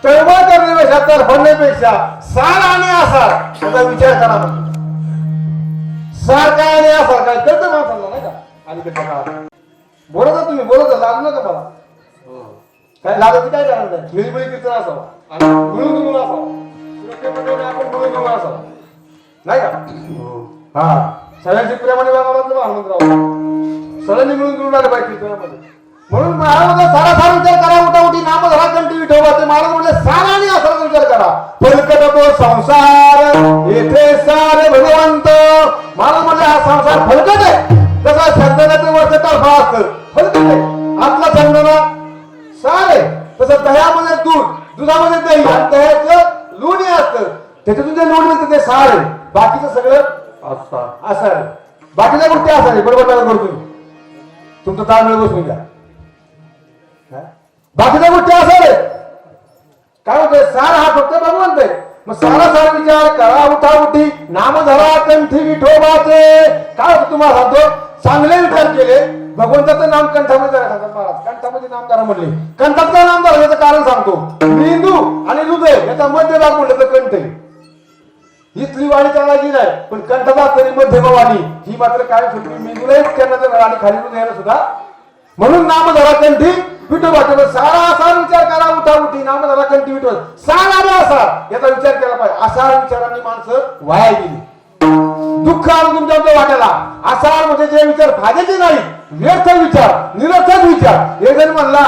तळमळ करण्यापेक्षा तरफडण्यापेक्षा सार आणि आसार याचा विचार करा. सार काय आणि आसार काय कळतं माणसाला नाही का? अलीकडच्या काळात बोलत तुम्ही बोलत लागू नका मला. काय लागत काय कारण नाही. खेळीबळी कीर्तन असावा आणि मिळून जुळून असावा. सुरक्षेमध्ये आपण मिळून जुळून असावा नाही का? हा सगळ्यांची प्रेमाने वागावं हनुमंतराव. सगळ्यांनी मिळून जुळून आले पाहिजे कीर्तनामध्ये. म्हणून महाराज सारा सारा विचार करा. उठाउठी नाम धरा कंठी विठोबा. ते महाराज म्हणले सारा आणि असाचा विचार करा. फलकट तो संसार येथे सारे भगवंत. महाराज म्हणले हा संसार फलकट आहे. तसा चंदनाचं वरचं टर्फा असतं फलकट आहे. आतला चंदना सार आहे. तसं दह्यामध्ये दूध, दुधामध्ये दही आणि दह्याचं लोणी असतं. त्याच्यातून जे लोणी मिळतं ते सार आहे. बाकीचं सगळं असं आहे. बाकीच्या गोष्टी असं आहे. बरोबर काय करतो तुमचं ताळमेळ बसून घ्या. बाकीच्या गोष्टी असं काय होतंय सार हा फक्त भगवंत आहे. मग सारा सार विचार करा. उठाउठी नाम धरा कंठी विठोबाचे. काय होतं तुम्हाला सांगतो चांगले विचार केले. भगवंताचं नाम कंठामध्ये धरा सांगतात महाराज. कंठामध्ये नाम धरा म्हणले. कंठाचं नाम धरा याचं कारण सांगतो. मेंदू आणि हृदय याचा मध्य भाग म्हणलं तर कंठ आहे. इथली वाणी चालायची नाही पण कंठाचा तरी मध्यम वाणी ही मात्र काय सुटली मेंदूला करण्याचं आणि खाली हृदयाला सुद्धा. म्हणून नाम धरा कंठी विठोबा. सारा असा विचार करा. उठाउठी नाम धरा कंठी विठोबा. सार आणि आसार याचा विचार केला पाहिजे. आसार विचारांनी माणसं वाया गेली. दुःख आलं तुमच्या वाट्याला. आसार म्हणजे जे विचार फायद्याचे नाही व्यर्थ विचार निरर्थक विचार. एक जण म्हणला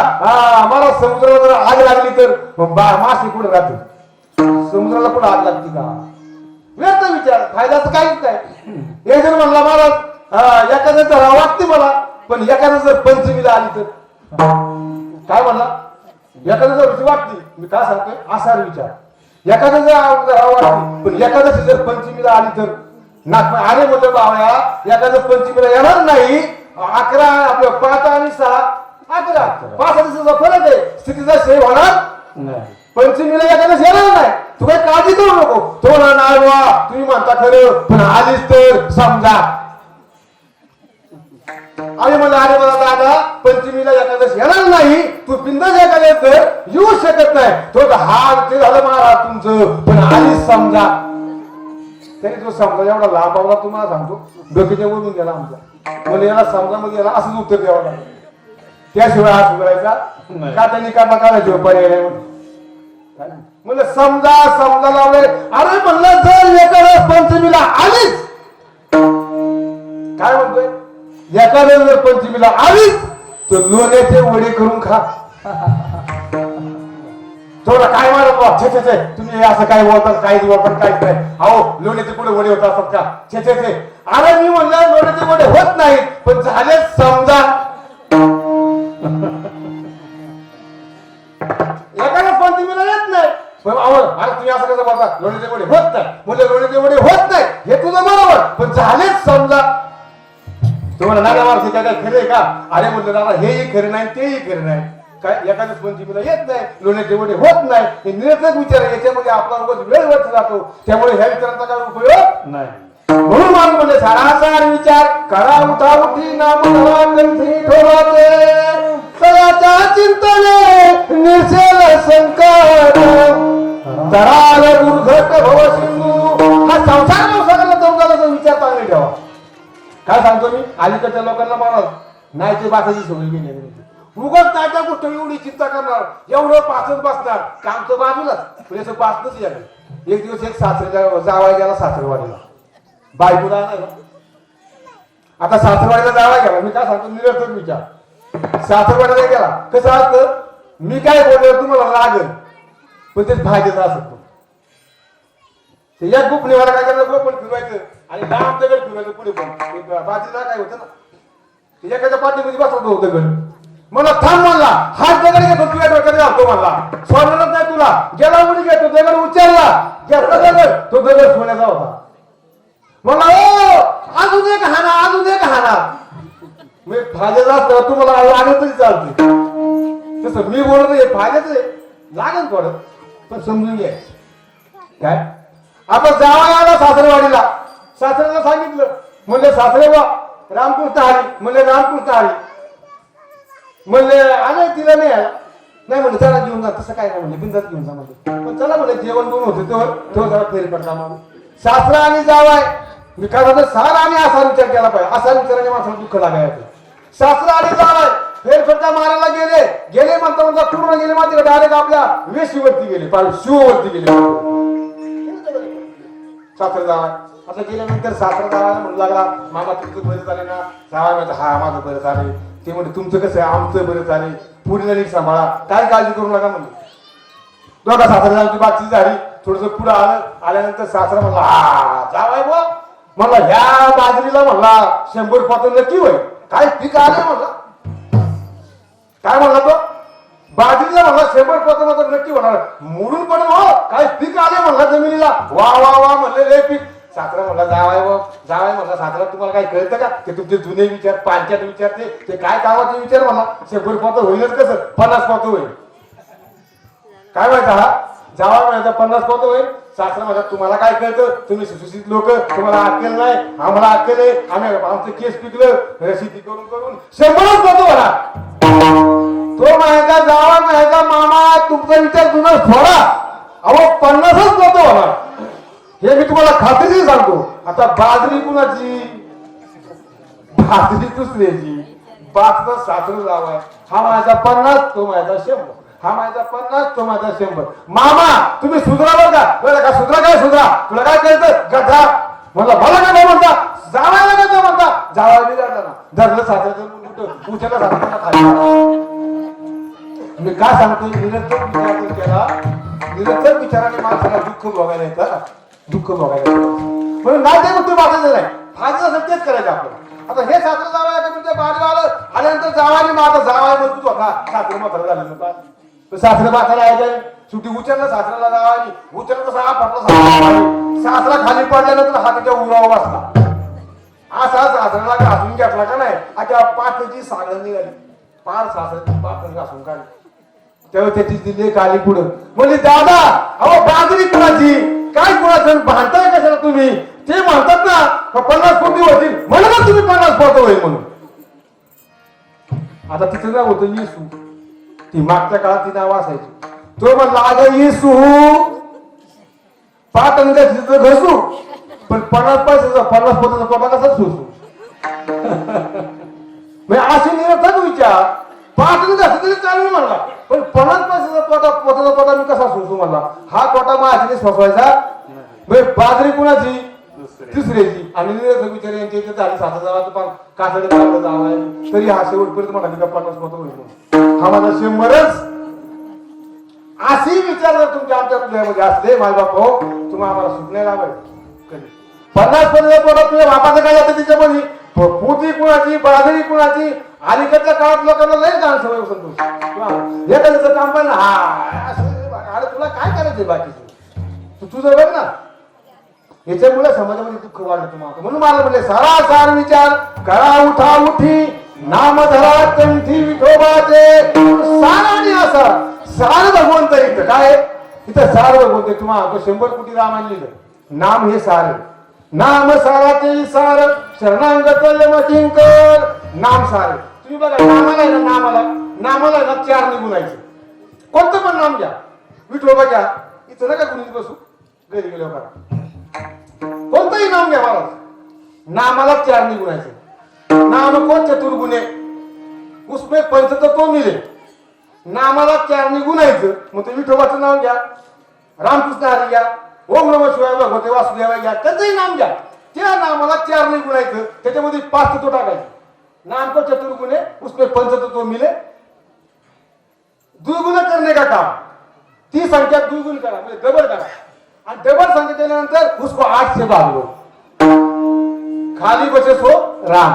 आम्हाला समुद्राला आग लागली तर मासे पुढे राहते. समुद्राला पुढे आग लागते का? व्यर्थ विचार फायद्याचं काहीच नाही. एक जण म्हणला महाराज एखादं तर वाटते मला पण एखादं जर पंचमीला आली तर काय म्हणला एखादं जर वाटते. मी काय सांगतोय आसार विचार. एखादं जर वाटते पण एखादं जर पंचमीला आली तर अरे म्हटलं बावया एखादं पंचमीला येणार नाही. 11 आपलं 5 आणि 6 11 5 दिवसाचा फरक आहे. स्थितीचा क्षय होणार पंचमीला एखादं येणार नाही. तू काही काळजी करू नको. तो म्हणा नाही बाबा तुम्ही म्हणता खरं, पण आलीच तर समजा. आणि म्हणलं अरे मला दादा पंचमीला एकादश येणार नाही, तू बिंदास एकादश तर येऊ शकत नाही. तो हार ते झालं महाराज तुमचं, पण आलीच समजा. त्याने तो समजा एवढा लाभावला तुम्हाला सांगतो, डोक्याच्या वरून गेला आमचा. म्हणजे याला समजा मध्ये याला असंच उत्तर द्यावं लागलं. त्याशिवाय हात उघडायचा का, त्यांनी काढला काढायचे पर्याय नाही म्हणून. म्हणलं समजा समजा लावले. अरे म्हणलं जर एकादश पंचमीला आलीच, काय म्हणतोय, एकादश जर पंचमीला आलीच तर लोण्याचे वडे करून खा. थोडं काय मारत छे छे तुम्ही असं काय बोलतात, काहीच बोलतात काहीच नाही. अहो लोण्याचे पुढे वडे होत असतात का, छे छे छे. अरे मी म्हणलं लोण्याचे वडे होत नाहीत, पण झाले समजा. एकादश पंचमीला येत नाही, पण अरे तुम्ही असं कसं बोलता, लोण्याचे वडे होत नाही. म्हणजे लोण्याचे वडे होत नाही हे तुझं बरोबर, पण झालेच समजा. तुम्हाला नागा मारते काय खरे का. अरे म्हणलं दादा हेही खरं नाही तेही खरं नाही. काय एकादश पंचमीला येत नाही, लोण्याचे वडे होत नाही, हे निरर्थक विचार आहे. याच्यामध्ये आपला रोज वेळ व्यर्थ जातो. त्यामुळे ह्या विचारांचा काय उपयोग नाही. म्हणून माणूस म्हणजे सारासार विचार करा, उठा उठी नाम धरा कंठी ठेवाते, सदाच्या चिंतने निसेल संकट, तराल दुर्घट भव सिंधू. हा संसाराला जमजाचा विचार चांगले ठेवा. काय सांगतो मी, अलीकडच्या लोकांना मानत नाही ते बाकीची सवय गेली. उगाच काय त्या गोष्ट एवढी चिंता करणार, एवढं पाचच बसणार, काम तर बाजूलाच, पण असं पाचच यायला. एक दिवस एक सासऱ्याच्या जावाय गेला सासरवाडीला, बायको नाही. आता सासरवाडीला जावाय गेला, मी काय सांगतो निरर्थक विचार. सासरवाडीला गेला कसं असतं, मी काय बोललो तुम्हाला लागेल, पण तेच फायद्याचं असत. या गुपणीवाला काय करायचं, पण फिरवायचं आणि लांब दगड फिरवायचं पुढे. पण बाजूला काय होतं ना, एखाद्या पाठीमध्ये बसवत होतं दगड. मला थांब म्हणला, हात दगड घेतो तुझ्या डोक्यात घालतो म्हणला, सोडणारच नाही तुला. गेला उडी घेतो, दगड उचलला, घेतला दगड, तो दगड सोन्याचा होता. म्हणला ओ अजून एक हाना, अजून एक हाना. मी फायद्याचा असतो तुम्हाला लागत तरी चालते. तसं मी बोलत हे फायद्याच आहे, लागेल थोडं पण समजून घ्या. काय आता जावा आला सासरवाडीला, सासऱ्याला सांगितलं, म्हणले सासरे वा रामकृष्ण हरी, म्हणले रामकृष्ण हरी. म्हणले आले तिला नाही आला, नाही म्हणले चला घेऊन जा. तसं काय नाही म्हणले, बिंदात घेऊन जा म्हणले. पण चला म्हणले जेवण करून होते तेव्हा जरा फेरी पडला म्हणून. सासरा आणि जावाय मी काय म्हणतो, सारा आणि असा विचार केला पाहिजे. असा विचाराने माणसाला दुःख लागायचं. सासरा आणि जावाय फेरफटका मारायला गेले म्हणता म्हणता पूर्ण गेले, मात्र डायरेक्ट आपल्या वेशीवरती गेले, शिववरती गेले. सासरा जावाय आता गेल्यानंतर सासरा जावायला म्हणू लागला, मामा तुमचं बरं झाले ना. जावाय म्हणतो हा माझं बरं झाले. ते म्हणजे तुमचं कसं आहे, आमचं बरं झाले, पुढे नीट सांभाळा, काय काळजी करू नका म्हणले. दोघा सासरा जाऊची बातचीत झाली. थोडस पुढे आल्यानंतर सासरा म्हणला हा जावाय बो म्हणला, ह्या बाजरीला म्हणला 100 पातळ नक्की होईल. काय पीक आले म्हणला, काय म्हणला तो, बाजरीला म्हणला 100 पातळ मात्र नक्की होणार, मोडून पण हो काय पीक आले म्हणला जमिनीला. वा वा वा म्हणले लय पीक. सासरा म्हणला जावाय म्हणला, सासरा तुम्हाला काय कळतं का, ते तुमचे जुने विचार पांच्यात विचारते ते काय कामाचे विचार म्हणला. 100 पातळ होईलच कसं, 50 पातळ होईल. काय माहिती हा जावा म्हणायचा 50 पातळ होईल. सासरा म्हणा तुम्हाला काय कळतं, तुम्ही सुशिक्षित लोक, तुम्हाला अक्कल नाही, आम्हाला अक्कल आहे. आम्ही आमचं केस पिकलं शेती करून करून 100च पातळ होणार. तो म्हणायचा जावा म्हणायचा मामा तुमचा विचार जुना थोडा, अहो 50च पातळ होणार. हे मी तुम्हाला खात्रीने सांगतो. आता बाजरी कुणाची, बाजरी दुसऱ्याची. बाजरा सासरा जावाय, हा माझा 50, तो माझा 100, हा माझा 50, तो माझा 100. मामा तुम्ही सुधरा बरं का, बरं का सुधरा, काय सुधरा, तुला काय कळतं गधा म्हणला, मला काय म्हणता जावायला काय म्हणता. जावाय बिघडला ना, धरलं सासऱ्याचं उचलला सासऱ्याला खाली. मी काय सांगतो, निरंतर विचार केला, निरंतर विचाराने माणसाला दुःख बघायला येतं, दुःख बघायला म्हणून नाही ते गोष्टी वाटायचं नाही, फायदा असेल तेच करायचं आपल्याला. आता हे सासरं जावाय तुमच्या बाजूला आल्यानंतर जावायने माझा जावाय मजबूत होता, सासरं म्हातारा झालं होता. सासरं म्हातारा यायचं शेवटी उचललं सासऱ्याला जावायने, उचललं तसा हा पडला सासरा खाली पडल्यानंतर हाताच्या उरावर बसला. असा सासऱ्याला घासून घेतला का नाही, आता पाठीची सागण निघाली, पार सासऱ्याची पाठ घासून काढली. तेव्हा त्याची दिली खाली पुढं म्हणजे दादा अहो बाजरी कुणाची काय कुणाचं भांडताय कशाला तुम्ही ते म्हणतात ना का 50 कोटी होतील म्हणूनच तुम्ही 50 पोतं होईल म्हणून. आता तिचं नाव होतं येसू. ती मागच्या काळात ती नाव असायची. तो म्हणला अगं येसू पाटण घातली घसू पण 50 पैशाचा 50 पोताचा पोटा कसा सोसू. असे निरर्थक विचार पाटण घातलं तरी चालू म्हणला पण 50 पैशाचा पोताचा पोटा मी कसा सोसू म्हणला. हा पोटा माझ्याने सोसवायचा. बाजरी कुणाची दुसऱ्याची आणि निरर्थक विचार यांच्या इथे झाली 7,000 पण कातडे काढलं जावाय तरी हा शेवटपर्यंत म्हणाली का 50 पोतं होईल. हा माझा 100च. अशी विचार जर तुमच्या आमच्या तुझ्यामध्ये असले माझ बाप हो तुम्ही आम्हाला सुटणे लावायचं कधी 50 पोटा तुझ्या बापाचं काय जातं तिच्यामध्ये पोती कुणाची बाजरी कुणाची अलीकडच्या काळात लोकांना लय जाण सवय संतोष हे त्याचं काम पण हा अरे तुला काय करायचंय बाकीचं तुझं बघ ना. याच्यामुळे समाजामध्ये दुःख वाढलं तुम्हाला म्हणून मला म्हणले सारासार विचार करा उठा उठी नाम धरा कंठी विठोबाचे सार आणि असा सार भगवंत इथं काय इथं सार भगवंत तुम्हाला 100 कोटी रामायण लिहिलं नाम हे सार नाम साराचे सार शरणांगत यमकिंकर नाम सार. तुम्ही बघा नामाला आहे ना नामाला आहे ना 4 निघून यायचं कोणतं पण नाम घ्या विठोबा घ्या इथं नका कुणी बसू घरी गेलो बघा कोणतंही नाम घ्या महाराज नामाला 4 निघून यायचं. नाम को चतुर्गुणे उसमें पंचतत्व मिले नामाला 4 निघून यायचं मग ते विठोबाचं नाव घ्या रामकृष्ण हरी घ्या ओम नमः शिवाय भगवते वासुदेवा घ्या त्याचंही नाम घ्या त्या नामाला 4 निघून यायचं त्याच्यामध्ये 5 तत्व टाकायचं. नाम को चतुर्गुणे उसमें पंचतत्व मिले दुर्गुण करने का काम ती संख्या दुर्गुण करा म्हणजे डबल करा आणि डबल संख्या केल्यानंतर उसको 8 से भाग लो खाली बचे सो राम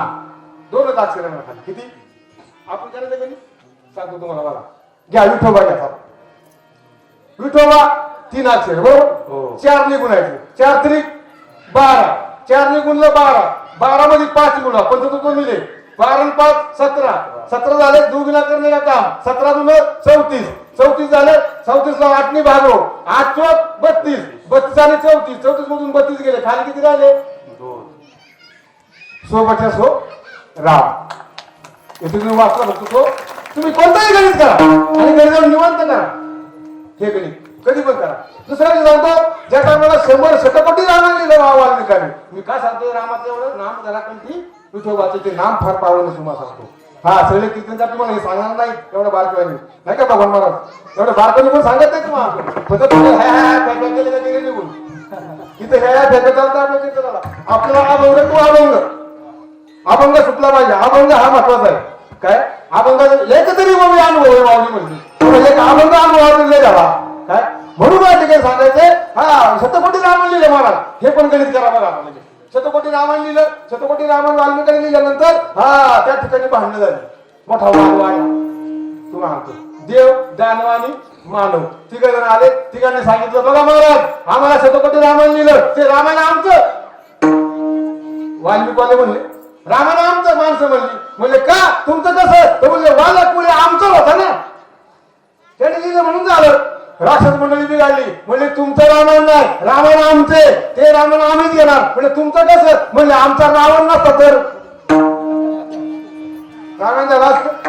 2 अक्षर खाली किती आपण करायचं कधी सांगतो तुम्हाला बघा घ्या विठोबा घ्या विठोबा 3 अक्षर बरोबर 4 निघून यायचे 4 त्रिक 12 4 निघून 12 मध्ये 5 गुणा पंचतत्व मिले 12 आणि 5 17 झाले दुर्गुणा करणे का काम 17 गुण 34 झाले 34 ला 8 ने भागो 8 चौक 32 आणि 34 मधून 32 गेले खाली किती राहिले 2 सोबतच्या सो राम. येथे तुम्ही वाचला फक्त तो तुम्ही कोणताही गणित करा आणि घरी जाऊन निवांत करा हे गणित कधी पण करा. दुसऱ्या सांगतो ज्या टायमाला 100 शतकोटी रामायण लिहिलं वाल्मिकाने मी काय सांगतो रामाचं एवढं नाम जरा कंठी विठोबाचं ते नाम फार पावलं तुम्हाला सांगतो. हा सगळे कीर्तनकार तुम्हाला हे सांगणार नाही एवढं बारकाईने नाही का भगवान महाराज एवढं बारकाईने पण सांगत नाही तुम्हाला फक्त तुम्ही केले का गेले निघून इथं आपल्याला अभंग सुटला पाहिजे. अभंग हा महत्वाचा आहे. काय अभंग एक तरी बाबी अनुभव मावली म्हणजे एक अभंग अनुभव झाला काय म्हणून या ठिकाणी सांगायचे हा शतकोटी रामायण लिहिले महाराज हे पण गणित करा बघा म्हणजे शतकोटी रामायण लिहिलं शतकोटी रामायण वाल्मिकाने लिहिल्यानंतर हा त्या ठिकाणी भांडणं झाली मोठा वाद वाढला. तुम्हाला सांगतो देव दानव आणि मानव तिघ जण आले तिघांनी सांगितलं बघा महाराज आम्हाला शतकोटी रामायण लिहिलं ते रामायण आमचं. वाल्मिकवाले म्हणले रामायण आमचं माणसं म्हणले का तुमचं कसं तर म्हणजे वाला पुढे आमचं होतं ना त्याने लिहिलं म्हणून झालं. राक्षस मंडळी बिघडली म्हणजे तुमचं रामायण नाही रामायण आमचे ते रामायण आम्हीच घेणार म्हणजे तुमचं कसं म्हणजे आमचा रावण नसता तर रामायण झाला असत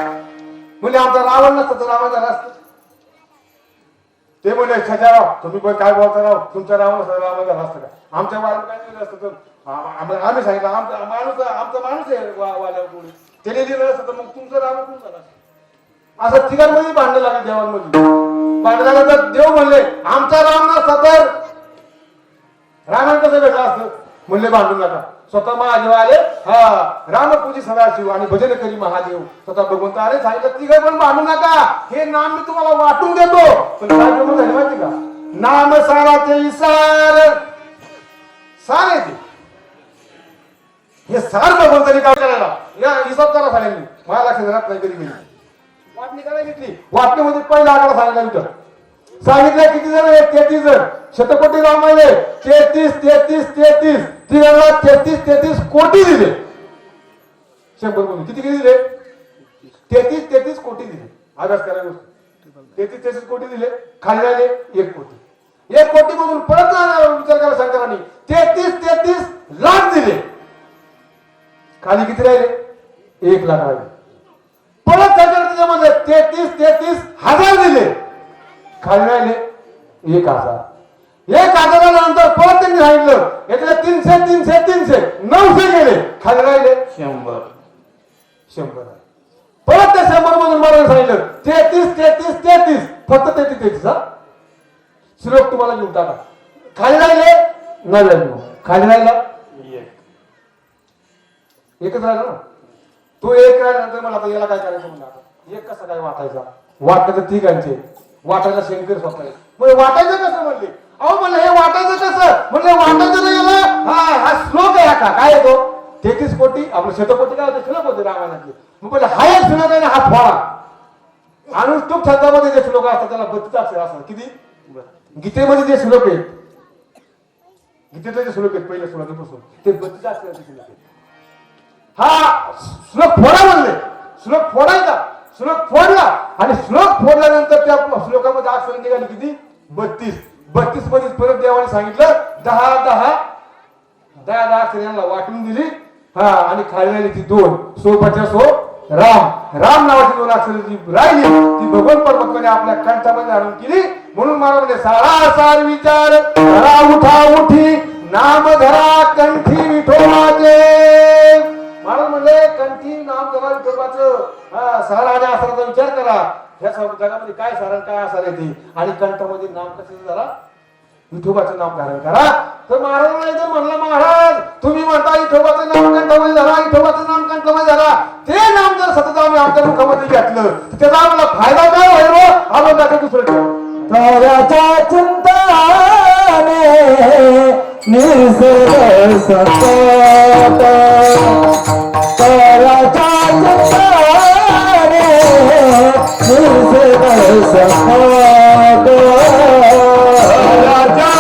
म्हणजे आमचा रावण नसता तर रामायण झाला असत. ते म्हणजे सजाराव तुम्ही पण काय बोलता राव तुमच्या रावण रामायण झाला असतं का आमच्या वाला काय लिहिलं असतं तर आम्ही सांगितलं आमचा माणूस आहे वाल्या पुढे त्याने लिहिलं असतं तर मग तुमचं रावण कोण झालं असं तिघांमध्ये भांडण लागलं देवांमध्ये. भांडणानंतर देव म्हणले आमचा राम नसता तर रामायण कसं भेटलं असतं म्हणले भांडून नका स्वतः महादेव आले हा रामपूजी सदाशिव आणि भजन करी महादेव स्वतः भगवंत आले सांगितलं तिघ पण भांडू नका हे नाम मी तुम्हाला वाटून देतो. पण काय गमत झाली माहिती का नाम साराचे सार येते हे सार भगवंतांनी काय करायला या हिसाब करा सगळ्यांनी मला लक्षात राहत नाही कधी गेली वाटणी करायला घेतली वाटणीमध्ये पहिला आकडा सांगितला इथं सांगितलं किती जण 33 जण शतकोटी रामायण 33 तिघांना 33 कोटी दिले 100 कोटी किती दिले 33 कोटी दिले अभ्यास करायला 33 कोटी दिले, खाली राहिले 1 कोटी. 1 कोटी मधून परत विचार करा शंकरांनी 33 लाख दिले, खाली किती राहिले? 1 लाख राहिले. परत शंकरांमध्ये 33 हजार दिले, खाली राहिले 1,000. 1,000 नंतर परत त्यांनी सांगितलं याच्यात 300 900 गेले, खाली राहिले 100. परत त्या 100 मधून मला सांगितलं 33 फक्त 33 श्लोक तुम्हाला घेऊन टाका, खाली राहिले 99, खाली राहिला एकच राहिला ना. तो 1 राहिल्यानंतर मला आता याला काय करायचं म्हणलं, आता 1 कसा काय वाटायचा? वाटलं तर ठीक आहे, वाटायला शंकर स्वतः मग वाटायचं कसं म्हणले? अहो म्हणलं हे वाटायचं कसं? म्हणलं वाटायचं नाही याला, हा श्लोक आहे का काय येतो? 33 कोटी आपलं शतकोटी काय होते? श्लोक होते रामायणातले. मग पहिले हा एक श्लोक आहे ना, हा फोडा. अनुष्टुप छंदामध्ये जे श्लोक असतात त्याला 32 अक्षर असतात. किती? गीतेमध्ये जे श्लोक आहेत, गीतेतले जे श्लोक आहेत पहिल्या श्लोकापासून ते 32 अक्षराचे श्लोक आहेत. हा श्लोक फोडा म्हणले, श्लोक फोडायचा. श्लोक फोडला आणि श्लोक फोडल्यानंतर त्या श्लोकामध्ये अक्षर निघाली किती? 32 मध्ये परत देवाने सांगितलं 10 अक्षर यांना वाटून दिली. हा आणि खाली राहिली ती 2 सोपाच्या राम नावाची 2 अक्षर जी राहिली ती भगवान परमात्म्याने आपल्या कंठामध्ये धारण केली. म्हणून मला म्हणजे सारासार विचार धरा उठा उठी नाम धरा कंठी विठोबाचे. महाराज म्हणले कंठी नाम धरा विठोबाचं. सारा आणि आसराचा विचार करा, ह्या जगामध्ये काय सारण काय आसार येते आणि कंठामध्ये नाम कशाचं धरा? विठोबाचं नाम धारण करा. तर महाराजांना इथं म्हणलं महाराज तुम्ही म्हणता विठोबाचं नाम कंठामध्ये धरा, विठोबाचं नाम कंठामध्ये धरा. ते नाम जर सतत आम्ही आमच्या मुखामध्ये घेतलं तर त्याचा आम्हाला फायदा काय होईल? आलो का दुसरं तोराच्या चिंताने निसर्ग सकट, तोराच्या चिंताने निसर्ग सकट, तोराच्या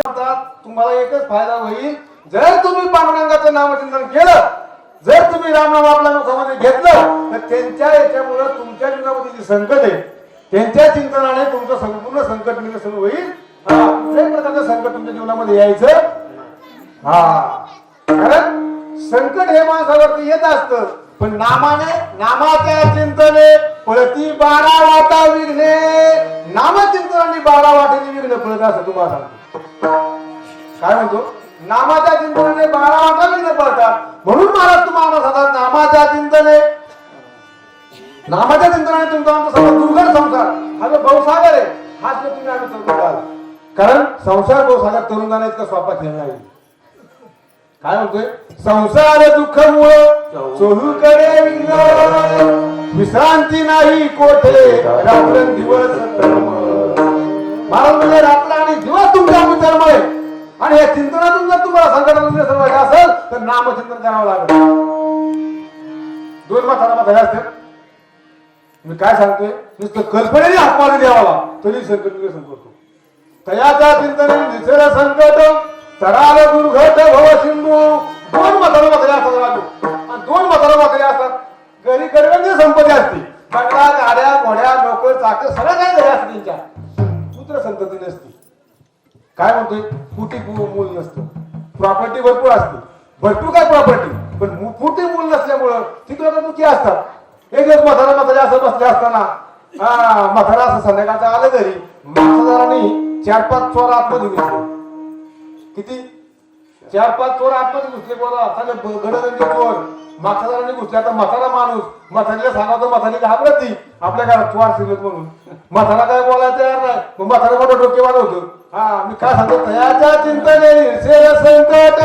म्हणतात तुम्हाला एकच फायदा होईल जर तुम्ही पांडुरंगाचं नामचिंतन केलं, जर तुम्ही रामनाम आपल्या मुखामध्ये घेतलं तर त्यांच्या याच्यामुळे तुमच्या जीवनामध्ये जे संकट आहे त्यांच्या चिंतनाने तुमचं संपूर्ण संकट निरसन होईल. कुठल्याही प्रकारचं संकट तुमच्या जीवनामध्ये यायचं कारण संकट हे माणसावरती येत असतं पण नामाच्या चिंतने पळती 12 वाटा विघ्ने. नामचिंतनाने 12 वाटेने विघ्न पळत असं तुम्हाला सांगतो. काय म्हणतो? नामाच्या चिंतनाने 12 वाटा विघ्न पळतात. म्हणून महाराज तुम्हाला सांगतात नामाच्या चिंतनाने तुमचा आमचा सर्व दुर्गम संसार हा जो भवसागर आहे हाच तुम्ही आम्ही चौकट. कारण संसार भवसागर तरुण जाण्या इतका स्वापा खेळ नाही. काय म्हणतोय? संसार दुःख मूळ चोहूकडे विघ्न विश्रांती नाही कोठे रात्रंदिवस महाराज म्हणजे रात्र आणि दिवस तुमच्या विचारमुळे आणि या चिंतनातून जर तुम्हाला संकटातून व्हायचं असेल तर नामचिंतन करावं लागेल. 2 म्हातारा असतात. मी काय सांगतोय नुसतं कल्पनेने हातमारी द्यावा तरी संकट निरसन करतो. तयाच्या चिंतने निसर संकट तराल दुर्घट भव सिंधू. 2 म्हातारा असतात राजू आणि 2 म्हातारा असतात. घरी गरिबांची संपत्ती असते. बंगला गाड्या घोड्या नोकर चाकर सगळं काही घरी असते त्यांच्या. पुत्र संतती नसते. काय म्हणतोय? फुटी मूल नसतं. प्रॉपर्टी भरपूर असते. भरपूर काय प्रॉपर्टी पण फुटी मूल नसल्यामुळं तिकडे दुखी असतात. एक दिवस म्हातारा असं बसले असताना म्हातारा असं संध्याकाळचं आलं घरी. म्हातारांनी 4-5 चोर आतमध्ये घुसले. किती? 4-5 चोर आतमध्ये घुसले. बोला गडगंजी चोर म्हातारांनी घुसले. आता म्हातारा माणूस म्हातारीला सांगावं म्हातारी घाबरत ती आपल्या घरात चोर शिरत म्हणून. म्हातारा काय बोलायला तयार नाही. मग म्हातारा मोठं डोकेवाद होतं. मी काय सांगतो? तयाच्या चिंतने निर्सेल संकट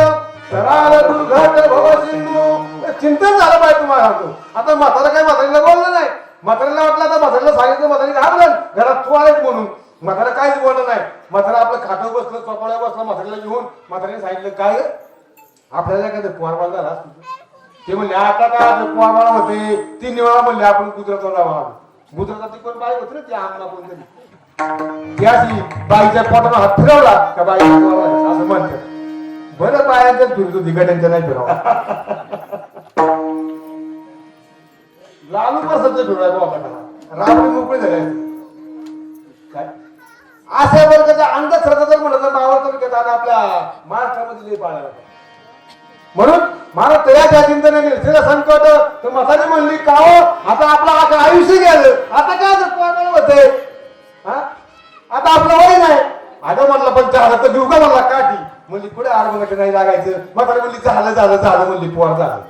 तराल दुर्घट भव सिंधू. चिंतन झालं पाहिजे तुम्हाला सांगतो. आता म्हातारा काय म्हातारीला बोललं नाही. म्हातारीला वाटलं आता म्हातारीला सांगितलं म्हातारी घाबरलं घरात चोर आहेत म्हणून. म्हातारा काहीच बोललं नाही. म्हातारा आपलं खाटं बसलं चोपाळ्या बसला. म्हातारीला घेऊन म्हातारीने सांगितलं काय आपल्याला काय पोरबाळ झाला ते म्हणले आता काय पोरबाळ होते 3 वेळा म्हणले आपण गुजरातला व्हावं. गुजराताची कोण बाई होती ना ती आम्हाला कोणतरी त्याची बाईच्या पोटाला हात फिरवला का बाई असं म्हणतात. बरं बायांच्याच फिरतो दिगाड्यांच्या नाही फिरवा. लालू पर सध्या फिरवाय रात्री मोकळी झाले काय अशा वर्गाच्या अंधश्रद्धा जर म्हणत तर नावावर तालुक्यात आणि आपल्या महाराष्ट्रामध्ये पाळायला. म्हणून मला तयाच्या चिंतने निर्सेल संकट तर म्हातारी म्हणली का हो आता आपलं आता आयुष्य गेलं आता काय होते आता आपलं वय नाही. अगं म्हणलं पण झालं तर घेऊ का म्हणला काठी म्हणली पुढे आडमगट नाही लागायचं. म्हातारी म्हणली झालं म्हणली पोर झालं.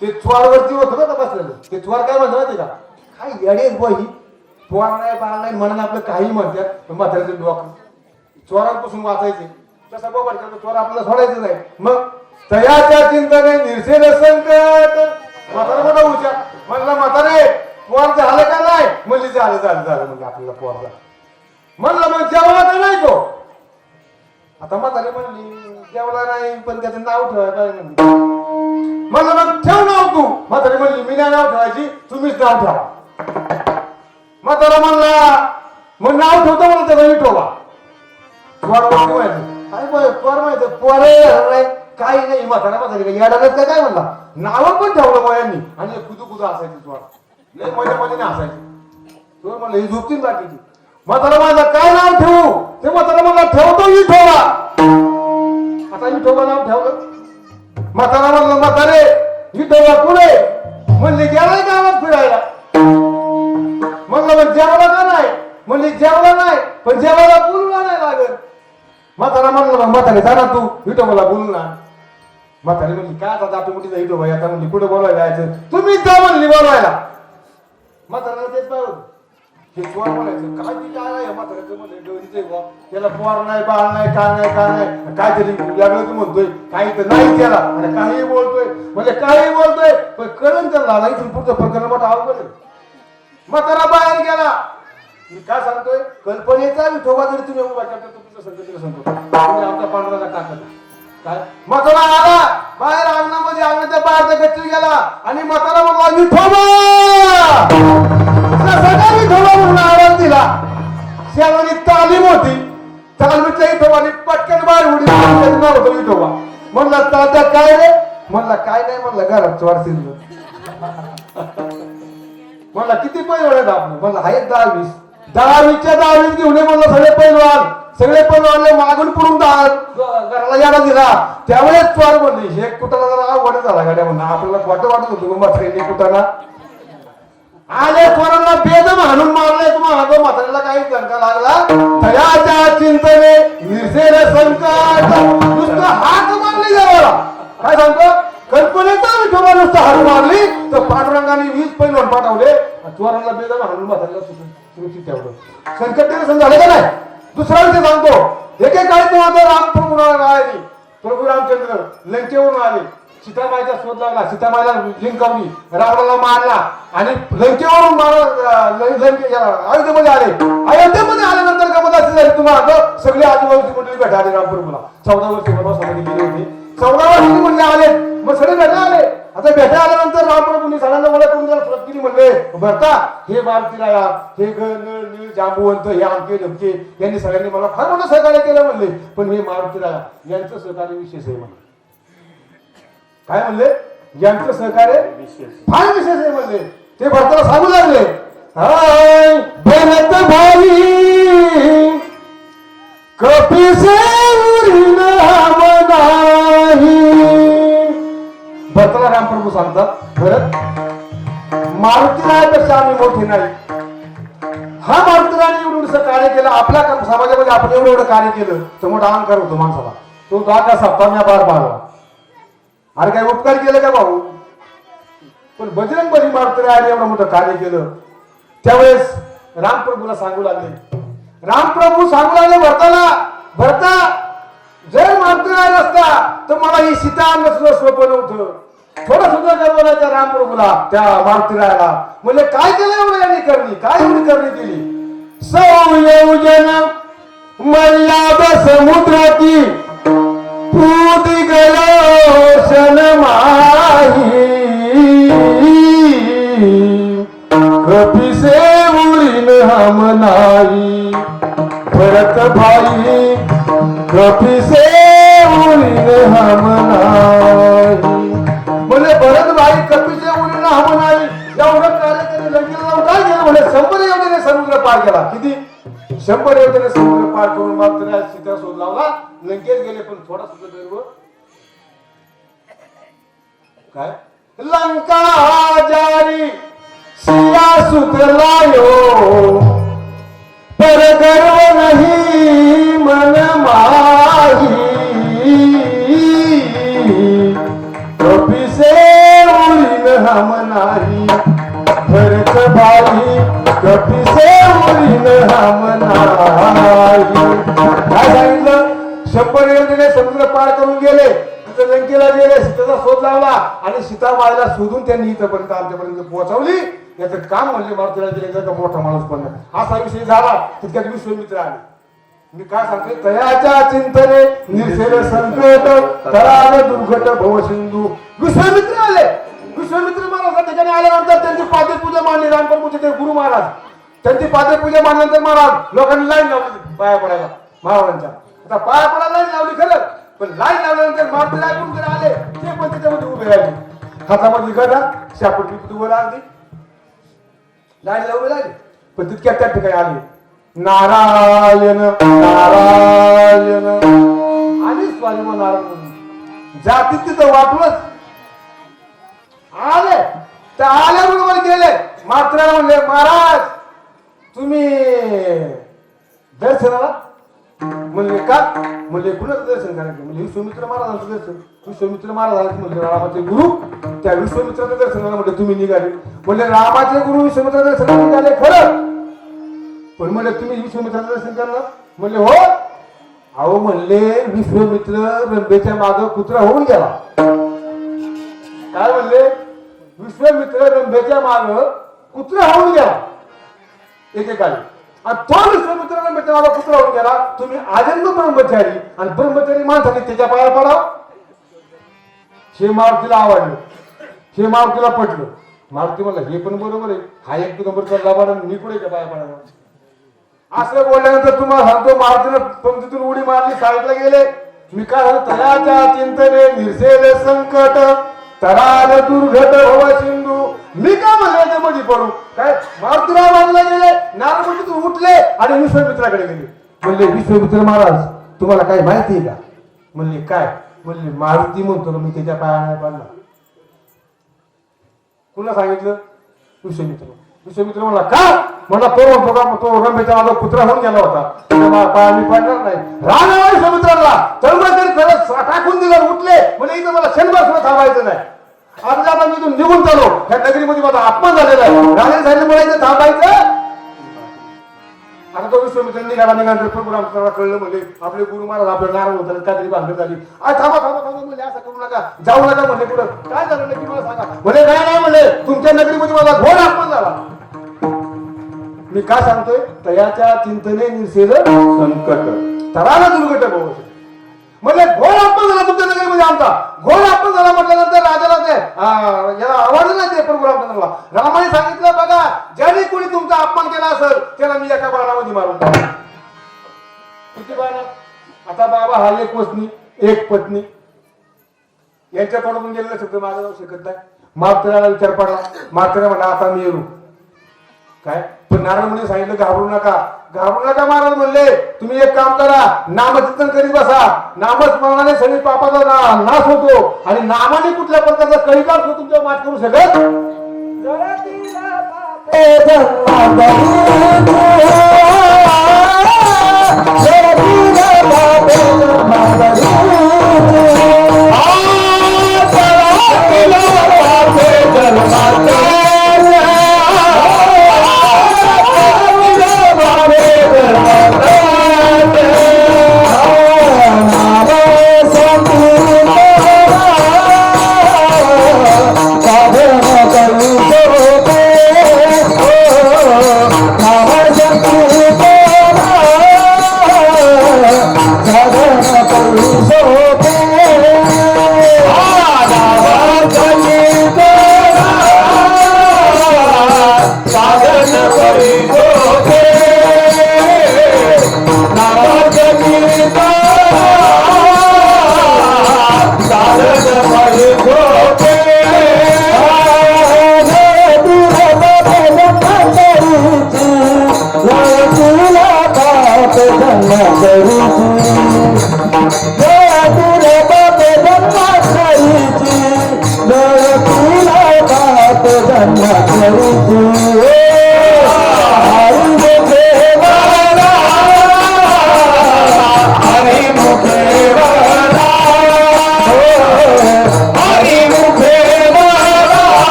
ते चोरवरती होत ना बसलेलं. ते चोर काय म्हणतो माहिती का काय येडेच बही पोर नाही बाळ नाही म्हणून आपलं काही म्हणतात. म्हातारीचं डोकं चोरांपासून वाचायचे तसा बाबा चोर आपल्याला सोडायचं नाही. मग तयाच्या चिंतने निर्सेल संकट म्हातारा मोठा हुशार म्हणला म्हातारे पोर झालं का नाही म्हणली झालं म्हणजे आपल्याला पोर झालं. म्हणलं मग जेवला का नाही तो. आता म्हातारी म्हणली जेवला नाही पण त्याचं नाव ठेवायला काय म्हणली. म्हणलं मग ठेव नाव तू. म्हातारी म्हणली मी नाही नाव ठेवायची तुम्हीच नाव ठेवा. म्हातारा म्हणला मग नाव ठेवतो म्हणून त्याचा विठोबा. पोर माहिती पोरे काही नाही. म्हातारी येडायला काय म्हणला नाव पण ठेवलं मयांनी आणि कुदू असायची चोर लय मजा असायची. चोर म्हणलं ही झोपतील बाकीची. म्हातारा माझं काय नाव ठेवू ते म्हातारा मला ठेवतो विठोबा. आता विठोबा नाव ठेवलं. म्हातारा म्हणलं म्हातारे विठोबा पुढे म्हणली गेलाय गावात फिरायला. म्हणलं मग जेवला का नाही म्हणली जेवला नाही पण जेवायला बोलूला नाही लागत. म्हातारा म्हणलं मग म्हातारे जा ना तू विठोबाला बोलू ना. म्हातारी म्हणली काय आता दाटू मुठीचा विठोबा आता म्हणली कुठे बोलायला जायचं तुम्ही जा म्हणली बोलवायला. म्हाताऱ्याला तेच पाहिजे हे चोर म्हणायचं काय ती काय आहे म्हाताऱ्याचं म्हणले त्याला पोर नाही बाळ नाही काहीतरी वेगळंच म्हणतोय काही तर नाही त्याला आणि काही बोलतोय म्हणजे काही बोलतोय पण कळण त्याला नाही पुढचं प्रकरण मोठा अवघड आहे. म्हातारा बाहेर गेला. मी काय सांगतोय कल्पनेचा विठोबा जरी तुम्ही उभा करता तुमचं संकट सांगतो आमचा पांडुरंगा टाकत काय. म्हातारा आला बाहेर अंगणामध्ये अंगणाच्या बाहेरच्या गच्ची गेला आणि म्हातारा म्हणला विठोबा विठोबा म्हणून आवाज दिला. शेवटी तालीम होती तालमीच्या इथोबाने पटकन बाहेर उडी मारून नाव होतं इथोबा. म्हणलं तात्या काय रे? म्हणलं काय नाही, म्हणलं घरात चोर शिरलं. म्हणलं किती पैलवान आपण? म्हणलं आहेत 10-20. 10-20 घेऊन ये म्हणलं सगळे पैलवान मागून पडून घराला याडा दिला. त्यावेळेस चोर म्हणले हे कुठाला जरा आवड झाला गाड्या म्हणा. आपल्याला खोटं वाटत होतं म्हातारीने कुठाला आले चोरांना बेदम हाणून मारले. तुम्हाला म्हातारीला काही दंका लागला. दयाच्या चिंतने निर्सेल संकट नुसतं हात मारली देवाला. काय सांगतो? कल्पनेचा विठोबा नुसतं हारू मारली तर पांडुरंगाने 20 पैलवान पाठवले. चोरांना बेदम हाणून म्हातारीला सुरक्षित ठेवलं. संकट निरसन झालं का नाही? दुसरा विषय सांगतो. एकेकाळी तुम्हाला रामप्रभू आले. प्रभू रामचंद्र लंकेवरून आले. सीतामाईचा शोध लागला. सीतामाईला जिंकवली. रावणाला मारला आणि लंकेवरून अयोध्येमध्ये आले. अयोध्येमध्ये आल्यानंतर गमत असे झाले तुम्हाला सगळे आजूबाजूची मंडळी भेटायला रामप्रभूला. 14 वर्षी वनवासामध्ये गेले होते. 14 वर्षी म्हणजे आले. मग सगळे भेटा आले. आता भेटा आल्यानंतर रामप्रभूंनी सगळ्यांना ओळख करून त्याला सुरुवात केली. म्हणले भरता हे मारुतीराया हे नळ जांबुवंत हे आमके धमके यांनी सगळ्यांनी मला फार मोठं सहकार्य केलं म्हणले. पण हे मारुतीराया यांचं सहकार्य विशेष आहे म्हणले. काय म्हणले? यांचं सहकार्य फार विशेष आहे म्हणले. ते भरताला सांगू लागले हाय भरत भाई कपिसे उरीन नाही. भरताला रामप्रभू सांगतात भरत मारुतीरायापेक्षा आम्ही मोठे नाही. हा मारुतीरायाने एवढं कार्य केलं आपल्या समाजामध्ये. आपण एवढं कार्य केलं तर मोठा अहंकार होतो माणसाला. तो दादा सप्ताह पार पाडला. अरे काय उपकार केलं का भाऊ? पण बजरंग बली मारुतीरायाने एवढं मोठं कार्य केलं. त्यावेळेस रामप्रभूला सांगू लागले. रामप्रभू सांगू लागले भरताला भरता जर मारुतीराय नसता तर मला ही सीता नसलं सोपं नव्हतं. थोडं सुद्धा गर्व नाही त्या रामप्रभूला त्या मारुतीरायाला. म्हणजे काय केलं एवढं यांनी करणी? काय एवढी करणी केली? संयोजन मर्याद समुद्राची पूत गलोशन माही कपिसे उरीन हम नाही. भरत भाई कपिसे उरीन हम नाही. म्हणजे भरत भाई कपिसे उरीन हम नाही. एवढं कार्य केलं. लंकेला जाऊन काय केलं? म्हणजे 100 योजने समुद्र पार केला. किती? 100 योजने समुद्र पार करून मात्र सीता शोध लावला. लंकेत गेले. पण थोडा सुद्धा गर्व काय? लंका जारी सिया सुत लायो पर गर्व नहीं मन माही. कपिसे उरीन हम नाही. भरत भाई कपिसे उरीन हम नाही. काय सांगितलं? 100 योजने समुद्र पार करून गेले. तिथं लंकेला गेले. सीतेचा शोध लावला आणि सीतामाईला शोधून त्यांनी इथपर्यंत आमच्यापर्यंत पोहोचवली. याचं काम म्हणजे मारुतीराया गेले मोठा माणूस पण असा विषय झाला. तितक्यात विश्वामित्र आले. मी काय सांगते? तयाच्या चिंतने निर्सेल संकट तराल दुर्घट भव सिंधू. विश्वामित्र आले. विश्वामित्र महाराज ठिकाणी आल्यानंतर त्यांची पादपूजा मांडली. रामप्रभूचे ते गुरु महाराज त्यांची पादपूजा मांडल्यानंतर महाराज लोकांनी लाईन लावली पाया पडायला महाराजांच्या. आता पाया पडायला लाईन लावली खरं. पण लाईन लावल्यानंतर मारुतीराया कुठे आले ते पण त्याच्यामध्ये उभे राहिले. हातामध्ये गदा शापटी उभं लागली. लाईन लावून लागली. पण तितक्या त्या ठिकाणी आले. नारायण नारायण आणि स्वामी नारायण जाती तिथं वाटलंच आले. त्या आल्याबरोबर गेले. मात्र म्हणले महाराज तुम्ही दर्शनाला? म्हणले का? म्हणले कुणाचं दर्शन करायचं? म्हणजे विश्वामित्र महाराजांचं दर्शन. विश्वामित्र महाराजांचं म्हणजे रामाचे गुरु त्या विश्वामित्राचं दर्शनाला म्हणजे तुम्ही निघाले. म्हणजे रामाचे गुरु विश्वामित्र दर्शनाला निघाले खरं. पण म्हणले तुम्ही विश्वामित्राचं दर्शन करणार? म्हणले हो. अहो म्हणले विश्वामित्र रंभेच्या माग कुत्रा होऊन गेला. काय म्हणले? विश्वामित्र रंभेच्या माग कुत्रा होऊन गेला एकेकाळी. आणि तो विश्वामित्र रंभेच्या माग कुत्रा होऊन गेला. तुम्ही आजन्म ब्रह्मचारी आणि ब्रह्मचारी माणसाने त्याच्या पाया पडाव. हे मारुतीला आवडलं. हे मारुतीला पटलं. मारुती म्हणला हे पण बरोबर आहे. हा एक नंबरचा लाभार मी कुठे पाया पडायला. असं बोलल्यानंतर तुम्हाला सांगतो मारुतीनं पंक्तीतून उडी मारली साईडला गेले. मी काय झालं तयाच्या चिंतने निरसेल संकट तराल दुर्घट भव सिंधू. मी काय म्हणले मध्ये पडू काय मारुतीराव बाजूला गेले नारळमंडीतून उठले आणि विश्वामित्राकडे गेले. म्हणले विश्वामित्र महाराज तुम्हाला काय माहिती आहे का? म्हणले काय? म्हणले मारुती म्हणतो ना मी त्याच्या पाया नाही पडला. कुणा सांगितलं? विश्वामित्र. विश्वामित्र म्हणला का? म्हणला तो रंभेचा माझा पुत्र होऊन गेला होता त्याच्या पाया मी पडणार नाही. राणा विश्वामित्राला तरुण टाकून दिलं उठले म्हणजे इथं मला क्षणभर सुद्धा थांबायचं नाही. आता मी इथून निघून चालो ह्या नगरीमध्ये माझा अपमान झालेला आहे. राजाने सांगितलं मला इथं थांबायचं. आता तो विश्वामित्र निघाल्यानंतर प्रभू रामचंद्राला कळलं म्हणजे आपले गुरु महाराज आपल्या नाराज होतात काहीतरी भांडण झाली. थांबा थांबा थांबा म्हणले असं करू नका जाऊ नका म्हणले. पुढं काय झालं नक्की मला सांगा. म्हणे नाही म्हणले तुमच्या नगरीमध्ये माझा घोर अपमान झाला. मी काय सांगतोय तयाच्या चिंतने निरसेल संकट तराला दुर्घट भाऊ. म्हणजे घोर अपमान झाला तुमच्या नगरीमध्ये आमचा. घोर अपमान झाला म्हटल्यानंतर राजाला ते याला आवाज नाही ते प्रभू रामचंद्राला. रामाने सांगितलं बघा ज्याने कोणी तुमचा अपमान केला असेल त्याला मी एका बाणामध्ये मारून टाकेन. किती बाण? आता बाबा हा एक वसनी एक पत्नी यांच्या तोंडून गेलेला शब्द माझा जाऊ शकत नाही. मात्रेला विचार पडला. मात्रे म्हणला आता मी येऊ काय. पण नारायण मुनी सांगितलं घाबरू नका महाराज म्हणले तुम्ही एक काम करा नामचिंतन करीत बसा. नामस्मरणाने सगळी पापाचा नाश होतो आणि नामाने कुठल्या प्रकारचा कळीकार तुमच्या मात करू शकत.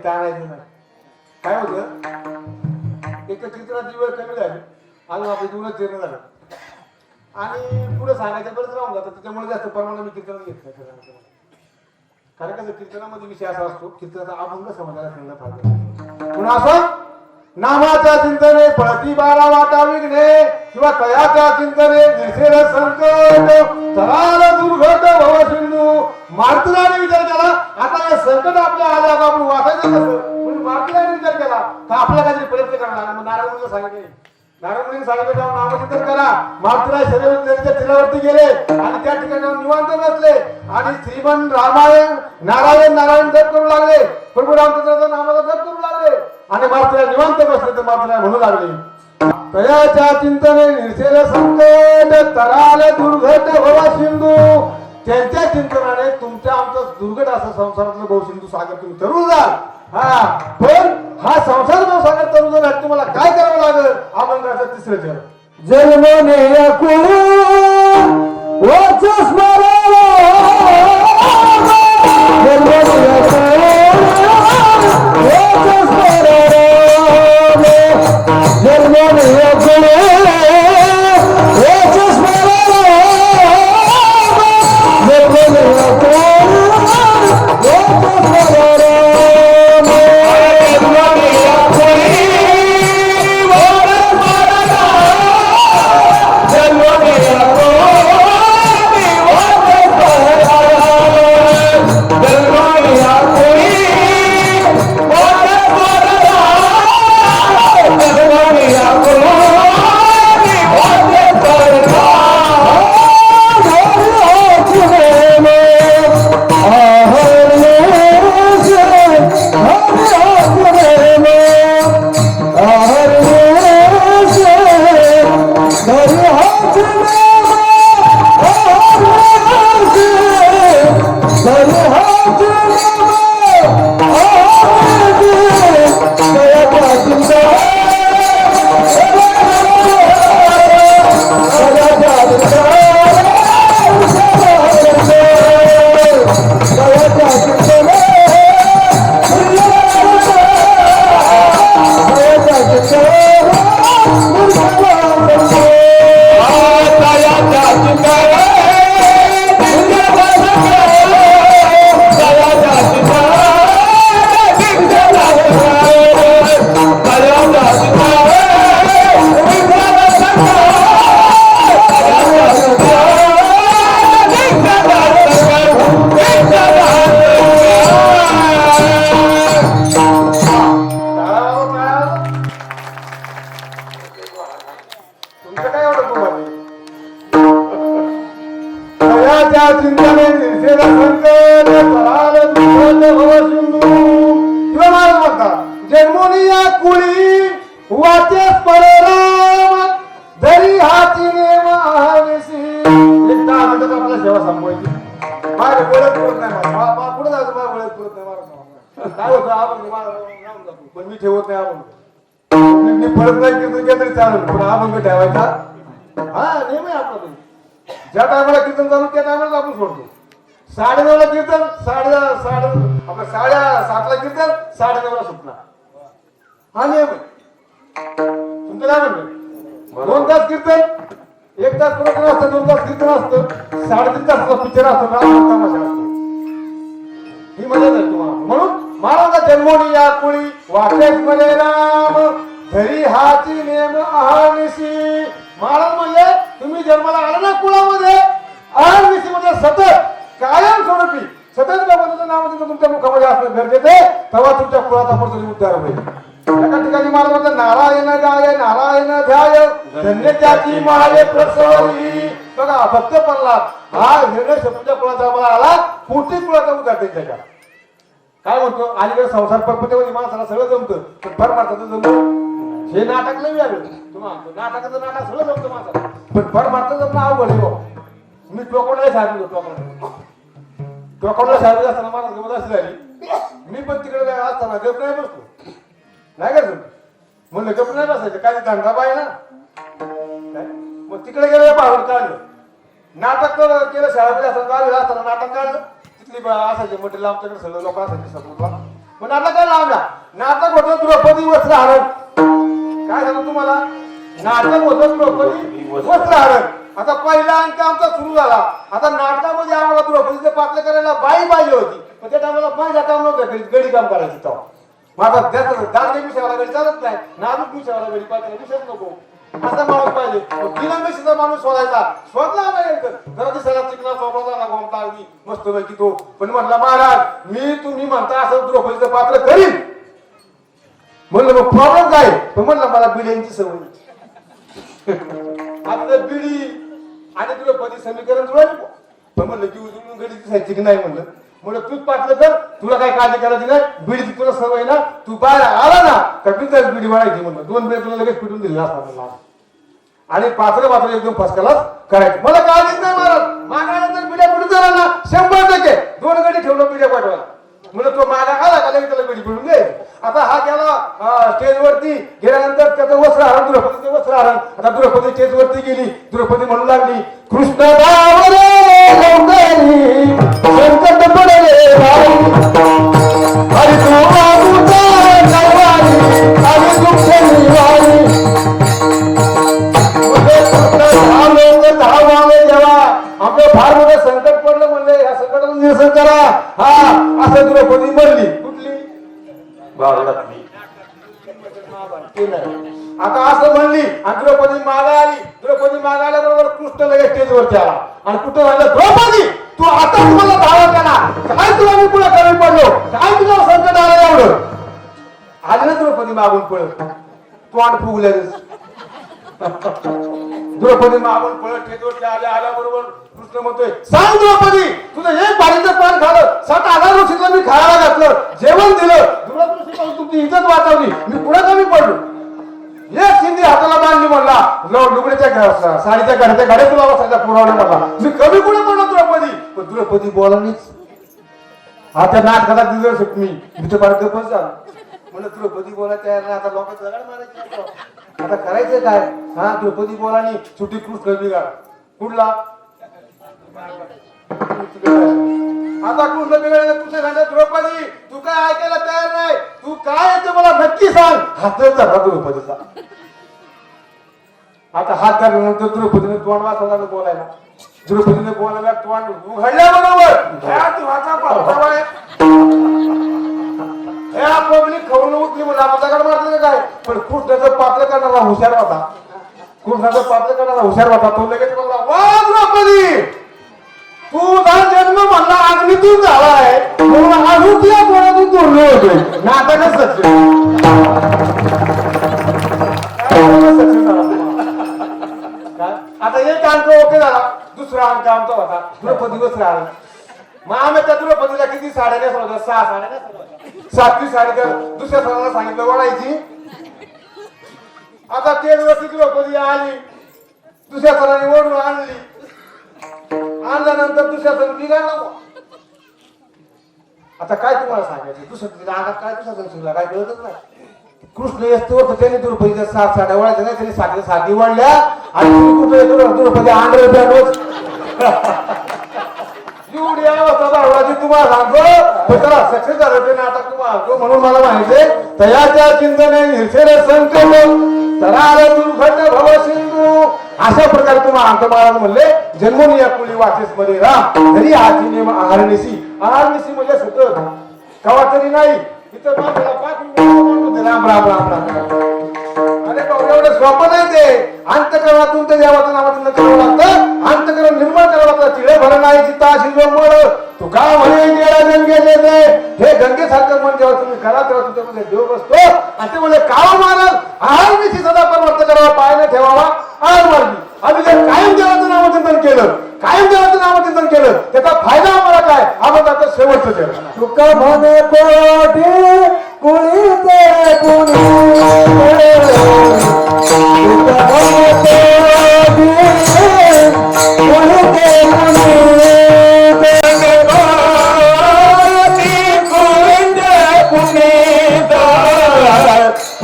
ताणायचं नाही. काय होतं एक तर कीर्तनाची वेळ कमी झाली आणि आपलं जीवनच जीर्ण झालं आणि पुढे सांगायचं बरंच राहून जातं. त्याच्यामुळे जास्त प्रमाणात मी कीर्तन घेत नाही. कारण कसं कीर्तनामध्ये विषय असा असतो कीर्तनाचा अभंग समाजाला सांगणं फार पुन्हा असं नामाच्या चिंतने पळती बारा वाटा विघ्ने किंवा तयाच्या चिंतने दिसेल संकट तराल दुर्घट भव सिंधू मारुतीरायाने विचार केला आता हे संकट आपल्या आले आता आपण वाचायचं कसं म्हणून मारुतीरायाने विचार केला का आपल्याला काहीतरी प्रयत्न करावा लागला मग नारायण मुनीला सांगितले नारायण मुनीने सांगितलं जाऊन नामचिंतन करा मारुतीराय शरीर नदीच्या तीरावरती गेले आणि त्या ठिकाणी जाऊन निवांत बसले आणि श्रीमन रामायण नारायण नारायण जप करू लागले प्रभू रामचंद्राचा नामाचा जप करू लागले आणि मारुतीराय निवांत बसले तर मारुतीराय म्हणू लागले तयाच्या चिंतने निर्सेल संकट तराल दुर्घट भवा सिंधू त्यांच्या चिंतनाने तुमच्या आमचं दुर्घट असं संसारातलं बहुसिंधू सागर तुम्ही तरुण जाल हा पण हा संसार सागर तरुण जाण्यासाठी तुम्हाला काय करावं लागेल अभंगाचं तिसरं चरण जन्मने कुळून वाच स्मरण जन्मने कुळून वाच स्मरण जन्मने कुळून वाच स्मरण जन्मने कुळून वाच स्मरण जन्मोनिया कुळी वाचेस परराम धरी हाती नेम आवेसी एक 10 मिनिटात आपल्याला सेवा संपवायची माझ्या बोलत पुरत नाही मला पुढे जायचं मला बोलत पुरत नाही मला काय होतं आपण राहून जातो पण मी ठेवत नाही आपण मी परत नाही कीर्तन केलं तरी चालेल पण अभंग ठेवायचा हा नेम आहे आपला ज्या टायमाला कीर्तन चालू त्या टायमाला आपण सोडतो 9:30ला कीर्तन आपलं 7:30ला कीर्तन 9:30ला सुटणार हा नियम तुमचं काय म्हणणं 2 तास कीर्तन 1 तास प्रवचन असतं 2 तास कीर्तन असतं 3.5 तास पिक्चर असतं तमाशा असतो ही मजा आहे तुम्हाला म्हणून महाराजा जन्मोनी या कुळी वाटेस मले राम धरी हाती नेम अहर्निशी महाराज म्हणले तुम्ही जन्माला आला ना कुळामध्ये अहर्निशी मध्ये सतत कायम स्वरूपी सतत भगवंताचं नाव तुमच्या मुखामध्ये असणं गरजेचं आहे तेव्हा तुमच्या कुळाचा पुढचा उद्धार होईल एका ठिकाणी महाराज म्हणतात नारायण जाय नारायण ध्याय धन्य त्याची महाले प्रसवी बघा भक्त प्रल्हाद हा निर्णय तुमच्या कुळाचा मला आला पुढची कुळाचा उद्धार त्याच्या काय म्हणतो अलीकडे संसार परपतेमध्ये माणसाला सगळं जमतं पण परमार्थाचं जमतं हे नाटक लई वेगळं तुम्हाला नाटकाचं नाटक सगळं जमतं माणसाला पण परमार्थाचं जमणं अवघड आहे मी टोकोडाला सांगितलं टोकोडाला सांगितलं असताना मला गमत अशी झाली मी पण तिकडे असताना गप नाही बसतो नाही का म्हणलं गप नाही बसायचं काय धंदा पाहिजे ना मग तिकडे गेलं पाहून काढलं नाटक केलं शाळेमध्ये असताना नाटक काढलं तिथली असायचे म्हटलं आमच्याकडे सगळं लोक असायचे सपोर्टला मग नाटक काय लावला नाटक होतं द्रौपदी वस्त्रहरण काय झालं तुम्हाला नाटक होतं द्रौपदी वस्त्रहरण आता पहिला अंक आमचा सुरू झाला आता नाटकामध्ये आम्हाला द्रौपदीचे पात्र करायला बाई पाहिजे होती पण त्या टायमाला बाईला काम नव्हतं गडी काम करायचं तेव्हा माझा जास्त दांडे विषयाला गडी चालत नाही नाजूक विषयाला गडी पाहिजे विषयच नको असा माणूस पाहिजे. तिला मेशीचा माणूस शोधायचा. शोधला नाही जरा दिसायला चिकना चोपडा झाला गोमता अगदी मस्त पैकी तो. पण म्हटला महाराज मी तुम्ही म्हणता असं द्रौपदीचं पात्र करीन. म्हणलं मग प्रॉब्लेम काय. पण म्हणलं मला बिड्यांची सवय. आता बिडी आणि द्रौपदी समीकरण जुळाली. पण म्हणलं की उजळून घडी दिसायची की नाही म्हणलं. म्हणलं तूच पाटलं कर तुला काय काळजी करायची नाही. बिडीची तुला सवय ना तू बाहेर आला ना तर बिंदास बिडी वाढायची म्हणलं. 2 बिड्या तुला लगेच पिटून दिली असता आणि पात्र एकदम फसकालाच करायची. मला काळजीच नाही महाराज. मागायला बिड्या पिटून झाला ना 100% 2 गडी ठेवलं बिड्या पाठवायला. म्हणलं तो मागा आला का लगेच त्याला बिडी पिटून दे. आता हा गेला स्टेजवरती गेल्यानंतर त्याचं वस्त्र हरण द्रौपदीचं वस्त्र हरण. आता द्रौपदी स्टेजवरती गेली. द्रौपदी म्हणू लागली कृष्ण संकट पडले भाऊ हरी तू बाबूचा नवारी आणि दुःख निवारी. आपलं फार मोठं संकट पडलं म्हणले या संकटाचं निरसन करा. हा असं द्रौपदी म्हणली. कुठली आता असं म्हणली आणि द्रौपदी मागा आली. द्रौपदी मागा आल्याबरोबर कृष्ण लगेच स्टेजवरती आला आणि कुठं म्हणलं द्रौपदी तू आता तुम्हाला धावा केला काय तुला मी पुढे कमी पडलो काय तुला संकट आलं एवढं. आले ना द्रौपदी मागून पळत तोंड फुगले. द्रौपदी मागून पळत स्टेजवरती आल्याबरोबर कृष्ण म्हणतोय सांग द्रौपदी तुझं एक भारीचं पान खाल्लं 7,000 वर्षीचं मी खायला घातलं जेवण दिलं दुर्वापासून तुमची इज्जत वाचवली मी पुढे कमी पडलो. एक सिंधी हाताला बांधली म्हणला लुगड्याच्या साडीच्या गाड्याच्या गाड्या तुला बसायचा पुरवण्या म्हणला मी कमी पुढे पडलो द्रौपदी. पण द्रौपदी बोलानीच हा त्या नाटकाचा दिलं सुट मी फार गपच झाला. म्हणलं द्रौपदी बोला तयार नाही. आता लोकांचं दगड मारायचं आता करायचं काय. हा द्रौपदी बोलानी सुटी कृष्ण बिघाड कुठला आता कृष्ण बिघाड तुझे झालं द्रौपदी तू काय ऐकायला तयार नाही. तू काय ते मला नक्की सांग. हातच धरला द्रौपदीचा. आता हात धरल्यानंतर द्रौपदीने तोंड वाचवला बोलायला. द्रौपदीने बोलायला तोंड उघडल्याबरोबर पब्लिक खवरून उठली म्हणून आपण दगड मारलं काय. पण कृष्णाचं पात्र करणारा हुशार होता. कृष्णाचं पात्र करणारा हुशार होता. तो लगेच बोलला वा द्रौपदी तुझा जन्म म्हणला अग्नीतून झालाय म्हणून अजून तुझ्या कोणातून जोडले होते नाटकच सत्य आता एक अंक ओके झाला. दुसरा अंक आमचा होता द्रौपदी वस्त्र आला. मग आम्ही त्या द्रौपदीला किती साड्या नेसल्या होत्या 6 साड्या नेसल्या होत्या. 7वी साडी तर दुसऱ्या सणाला सांगितलं वळायची. आता स्टेजवरती द्रौपदी आली. दुसऱ्या सणाने ओढून आणली. आणल्यानंतर दुसऱ्या सण निघाला. आता काय तुम्हाला सांगायचं दुसऱ्या अंगात काय दुसऱ्या सण शिकला काय कळतच नाही. कृष्ण येतो त्याने द्रौपदीच्या 7 साड्या वळायच्या नाही त्याने 7 साडी वळल्या आणि कुठे द्रौपदी आंध्र बँडच एवढी अवस्था दाखवायची तुम्हाला सांगतो. त्याला सक्सेस झालं ते नाटक तुम्हाला म्हणून मला माहितीये तयाच्या चिंतने निर्सेले संकल्प तरार दुर्घट भव सिंधू. अशा प्रकारे तुम्हाला अंत महाराज म्हणले जन्मोनी या कुळी वाचेस मध्ये राम तरी हाची नेम आहारनिसी. आहारनिसी म्हणजे सतत कवा तरी नाही. इथं राम राम राम राम. अरे भाऊ एवढं सोपं नाही ते. अंतकरणातून ते देवाचं नावाचं करावं लागतं. अंतकरण निर्माण करावं लागतं. चिळे भरण आहे चित्ता अशी जोमळ तू का म्हणे गेला गंगेचे हे गंगेसारखं मन जेव्हा तुम्ही करा तेव्हा तुमच्यामध्ये देव बसतो. आणि ते म्हणजे काव महाराज आहार निशी सदा परवर्त करावा पायाने ठेवावा आहार मार्गी. आम्ही जर कायम देवाचं नामचिंतन केलं कायम देवाचं नामचिंतन केलं त्याचा फायदा आम्हाला काय आपण आता शेवटचं केलं. तुका म्हणे कोटी कुळी ते कुणी तुका म्हणे कोटी कुळी ते कुणी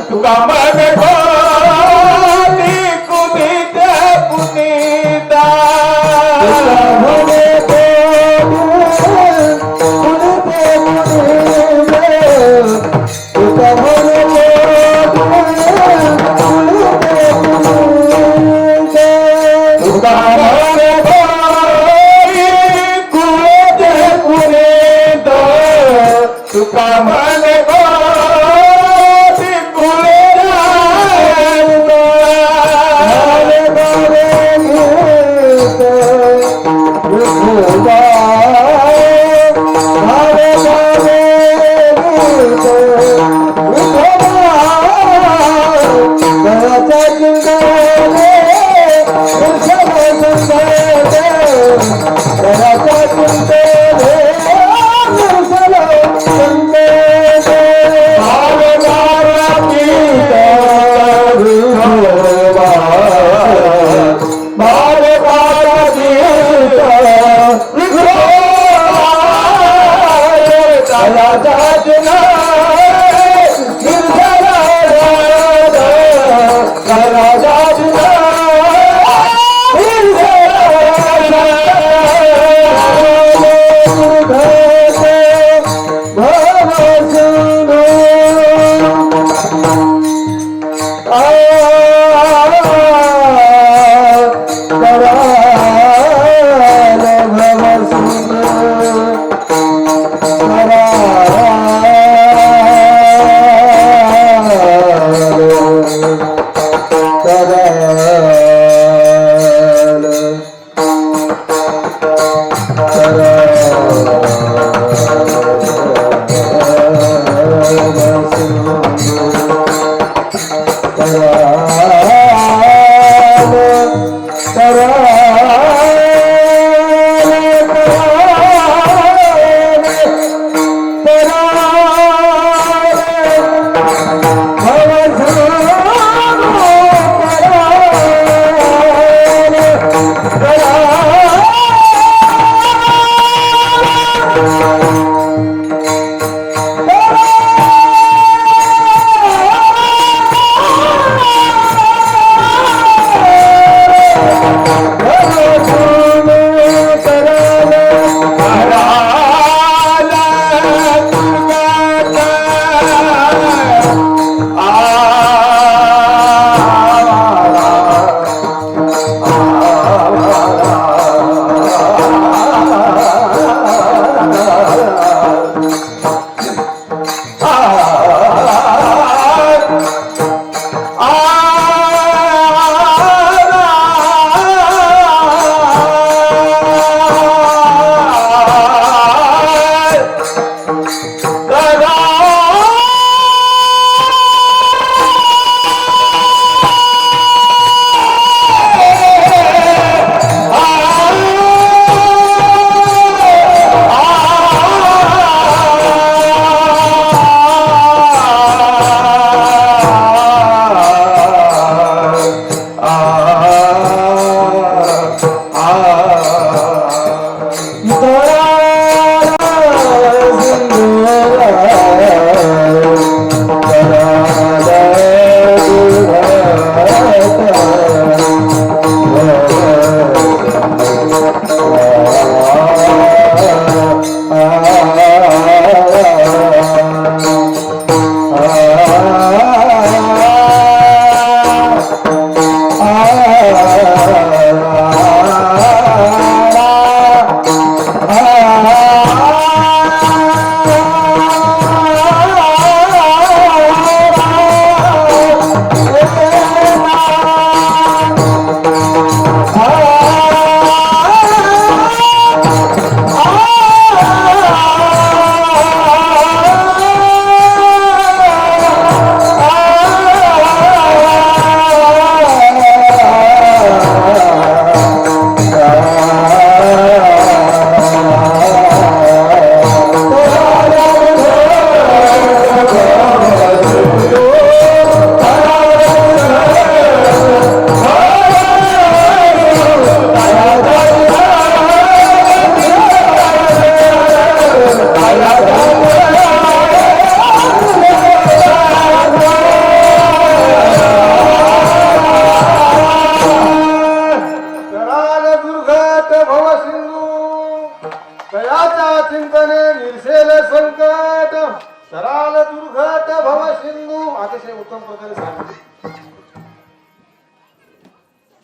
तुका म्हणे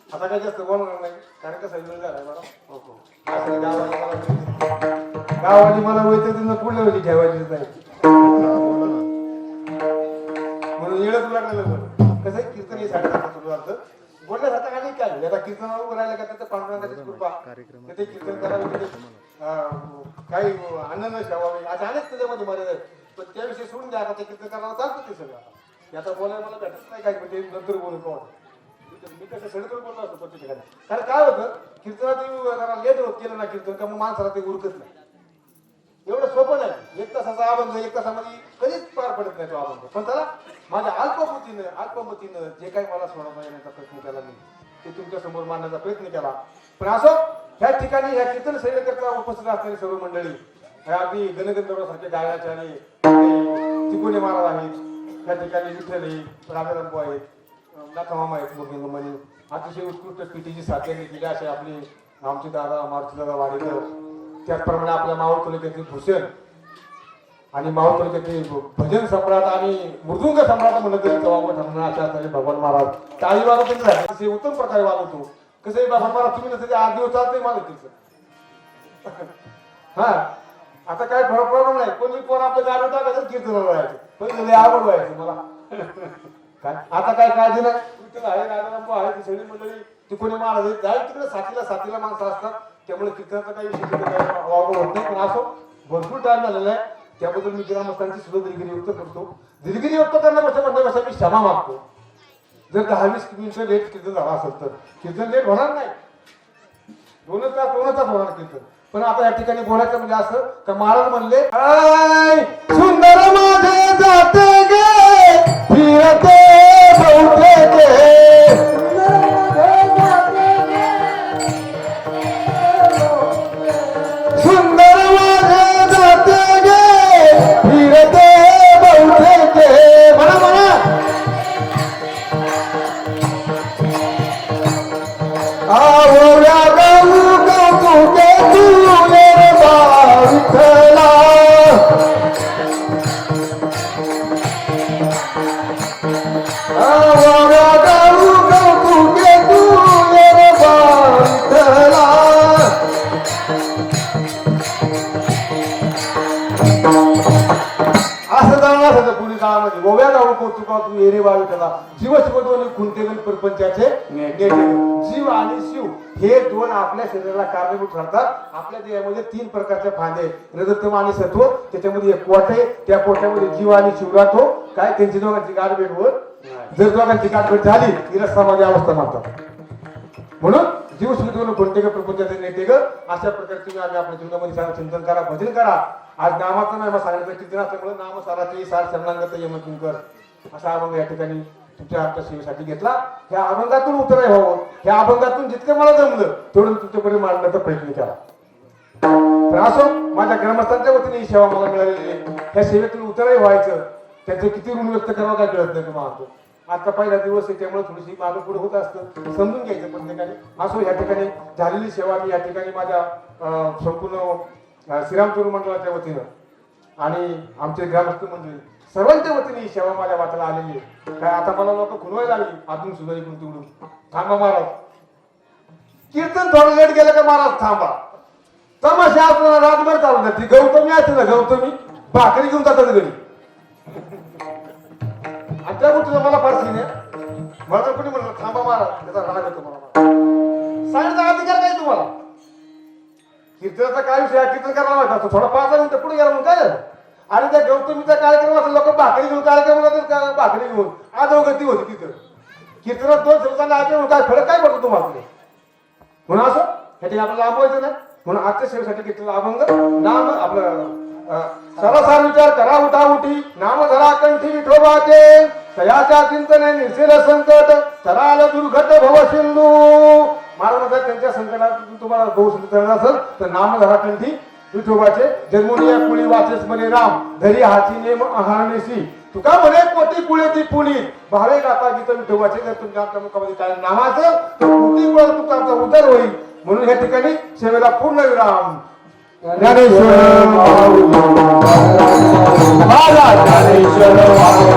आता काय जास्त बोलणार नाही कारण कसं वेळ झालाय मला असं गावाली मला वैद्य तिथं पुढल्या वेळी ठेवायचीच नाही म्हणून येळच लागलेलं कसं आहे कीर्तन हे साडेसात सुरू झालं बोलल्या जाता का नाही काय आता कीर्तनावर उभं राहिलं का त्याचं पांडुरंगाची कृपा ते कीर्तन करावं काही आनंद ठेवावे असे अनेक त्याच्यामध्ये मर्यादा आहेत पण त्याविषयी सोडून द्या आता ते कीर्तन करायला चालतं ते सगळं आता बोलायला मला भेटत नाही काय म्हणजे नंतर बोलू कोण कीर्तन मी कसं सगळीकडे बोललो असतो प्रत्येक ठिकाणी. कारण काय होतं कीर्तनात जरा लेट होत गेलं ना कीर्तन का मग माणसाला ते उरकत नाही. एवढं सोपं नाही. 1 तासाचा अभंग 1 तासामध्ये कधीच पार पडत नाही तो अभंग. पण त्याला माझ्या अल्पमतीनं जे काही मला सोडवता येण्याचा प्रयत्न केला मी ते तुमच्या समोर मांडण्याचा प्रयत्न केला. पण असो ह्या ठिकाणी ह्या कीर्तन शैलीकरता उपस्थित असणारी सर्व मंडळी ह्या अगदी गणगंधर्वासारखे गायनाचार्य तिकोने महाराज आहेत, त्या ठिकाणी विठ्ठल राजारामभाऊ आहेत, नाथमामा आहेत, गोविंदमणी अतिशय उत्कृष्ट पीटीची साथ्यांनी दिली असे आपले आमचे दादा मारुतीदादा वाडेकर, त्याचप्रमाणे आपल्या मावळ तालुक्यातील भूषण आणि मावळ तालुक्यातील भजन सम्राट आणि मृदुंग सम्राट म्हणलं तरी चव्हाण ठरणार अशा भगवान महाराज टाळी वाजवत असे उत्तम प्रकारे वाजवतो. कसं भगवान महाराज तुम्ही नसते 8 दिवस चालत नाही माझं तिचं. हा आता काय फरक प्रॉब्लेम नाही. कोणी कोण आपलं गाणं टाकायचं कीर्तनाला राहायचं पण आवड व्हायचं मला काय आता काय काळजी नाही. विठ्ठल आहे, राजारामभाऊ आहे, ती सगळी मंडळी ती कोणी महाराज जाईल तिकडे साथीला माणसं असतात. त्यामुळे कीर्तनाचा काही विषय वावड होत नाही. पण असो भरपूर टाइम झालेला आहे. त्याबद्दल मी ग्रामस्थांची सुद्धा दिलगिरी व्यक्त करतो. दिलगिरी व्यक्त करण्यापेक्षा म्हणण्यापेक्षा मी क्षमा मागतो. जर 10-20 मिनिटं लेट कीर्तन झाला असेल तर कीर्तन लेट होणार नाही. 2 तास होणार कीर्तन. पण आता या ठिकाणी बोलायचं म्हणजे असं का महाराज म्हणले सुंदर माझे जाते गे फिरते बहुते गे सुंदर माझे जाते गे फिरते बहुते गे म्हणा आवड्या गाऊ कौतुके विठ्ठला आवड्या गाऊ कौतुके विठ्ठला असं जाणार असायचं पुणे काळामध्ये. गोव्या गाऊ कौतुका तू येरे बा विठ्ठला जीव शिवतो खुंटेगण परपंचाचे जीव आणि शिव हे 2 आपल्या शरीराला कारणीभूत ठरतात. आपल्या देहामध्ये 3 प्रकारचे फांदे रजतम आणि सत्व. त्याच्यामध्ये एक पोट आहे. त्या पोटामध्ये जीव आणि शिव राहतो. काय त्यांची दोघांची गाठभेट होत जर दोघांची गाठभेट झाली तिला समाधी अवस्था म्हणतात. म्हणून जीव शिवतो खुंटेग प्रपंचाचे नेते ग अशा प्रकारे तुम्ही आम्ही आपल्या जीवनामध्ये सांगा चिंतन करा भजन करा. आज नामाचं नाही सांगितलं कीर्तन असल्यामुळे नाम साराचे सार शरणांगत यमकिंकर असा अभंग या ठिकाणी तुमच्या आमच्या सेवेसाठी घेतला. ह्या अभंगातून उतराय व्हावं. ह्या अभंगातून जितकं मला जमलं तेवढं तुमच्याकडे मांडण्याचा प्रयत्न केला. तर असो माझ्या ग्रामस्थांच्या वतीने ही सेवा मला मिळालेली आहे. ह्या सेवेतून उतराय व्हायचं त्याचं किती ऋण व्यक्त करावं काय कळत नाही तुम्हाला. आता पहिला दिवस आहे त्यामुळे थोडीशी मागं पुढे होत असतं समजून घ्यायचं प्रत्येकाने. असो या ठिकाणी झालेली सेवा मी या ठिकाणी माझ्या संपूर्ण श्रीरामचंद्र मंडळाच्या वतीनं आणि आमचे ग्रामस्थ मंडळी सर्वांच्या वतीने ही सेवा माझ्या वाटायला आलेली आहे. काय आता मला लोक खुलवायला लागली अजून सुद्धा इकडून तिकडून थांबा महाराज कीर्तन थोडं लेट गेलं का महाराज थांबा. तमाशा आपल्याला रातभर चालू जाते. गौतमी असते ना गौतमी भाकरी घेऊन जातात घरी. आणि त्या गोष्टीचा मला फारसी नाही. मला तर कोणी म्हणलं थांबा महाराज त्याचा राग येतो मला. सांगण्याचा अधिकार काय तुम्हाला. कीर्तनाचा काय विषय कीर्तन करायला लागतो थोडा 5 मिनिटं पुढे गेला म्हणून काय झालं. आणि त्या गौतमीचा कार्यक्रम असेल लोक भाकरी घेऊन कार्यक्रम भाकरी घेऊन अधोगती होती तिथं. कीर्तनात 2 शब्दांना ऐकून काय फरक काय पडतो तुम्हाला. म्हणून असं ह्याची आपल्याला लांबवायचं नाही. म्हणून आजच्या सेवेसाठी घेतलेला अभंग नाम आपलं सरसार विचार करा उठा उठी नाम धरा कंठी विठोबाचे तयाच्या चिंतने निसेल संकट तराल दुर्घट भव सिंधू. महाराज त्यांच्या संकटातून तुम्हाला भव सिंधू असेल तर नाम धरा कंठी विठोबाचे जन्मोनिया कुळी वाचेस म्हणे राम धरी हाची नेम अहाणेसी तुका म्हणे कोटी कुळे ती पुणी भावे गाता गीत विठोबाचे. जर तुमच्या आमच्या मुखामध्ये काय नामाचं तर कोटी कुळा तुमचा उद्धार होईल. म्हणून या ठिकाणी सेवेला पूर्ण विराम. ज्ञानेश्वर माऊली महाराज ज्ञानेश्वर माऊली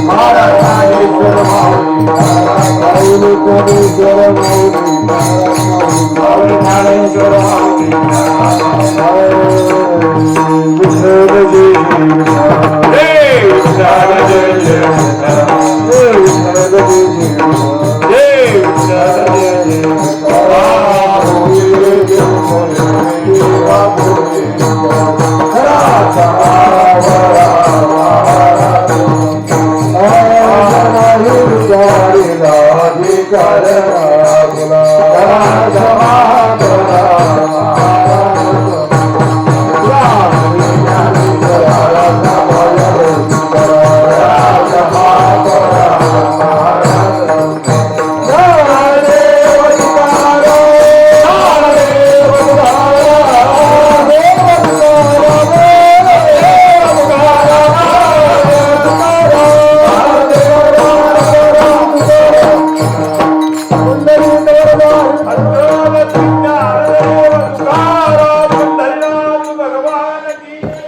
महाराज ज्ञानेश्वर माऊली ज्ञानेश्वर माऊली हरिओम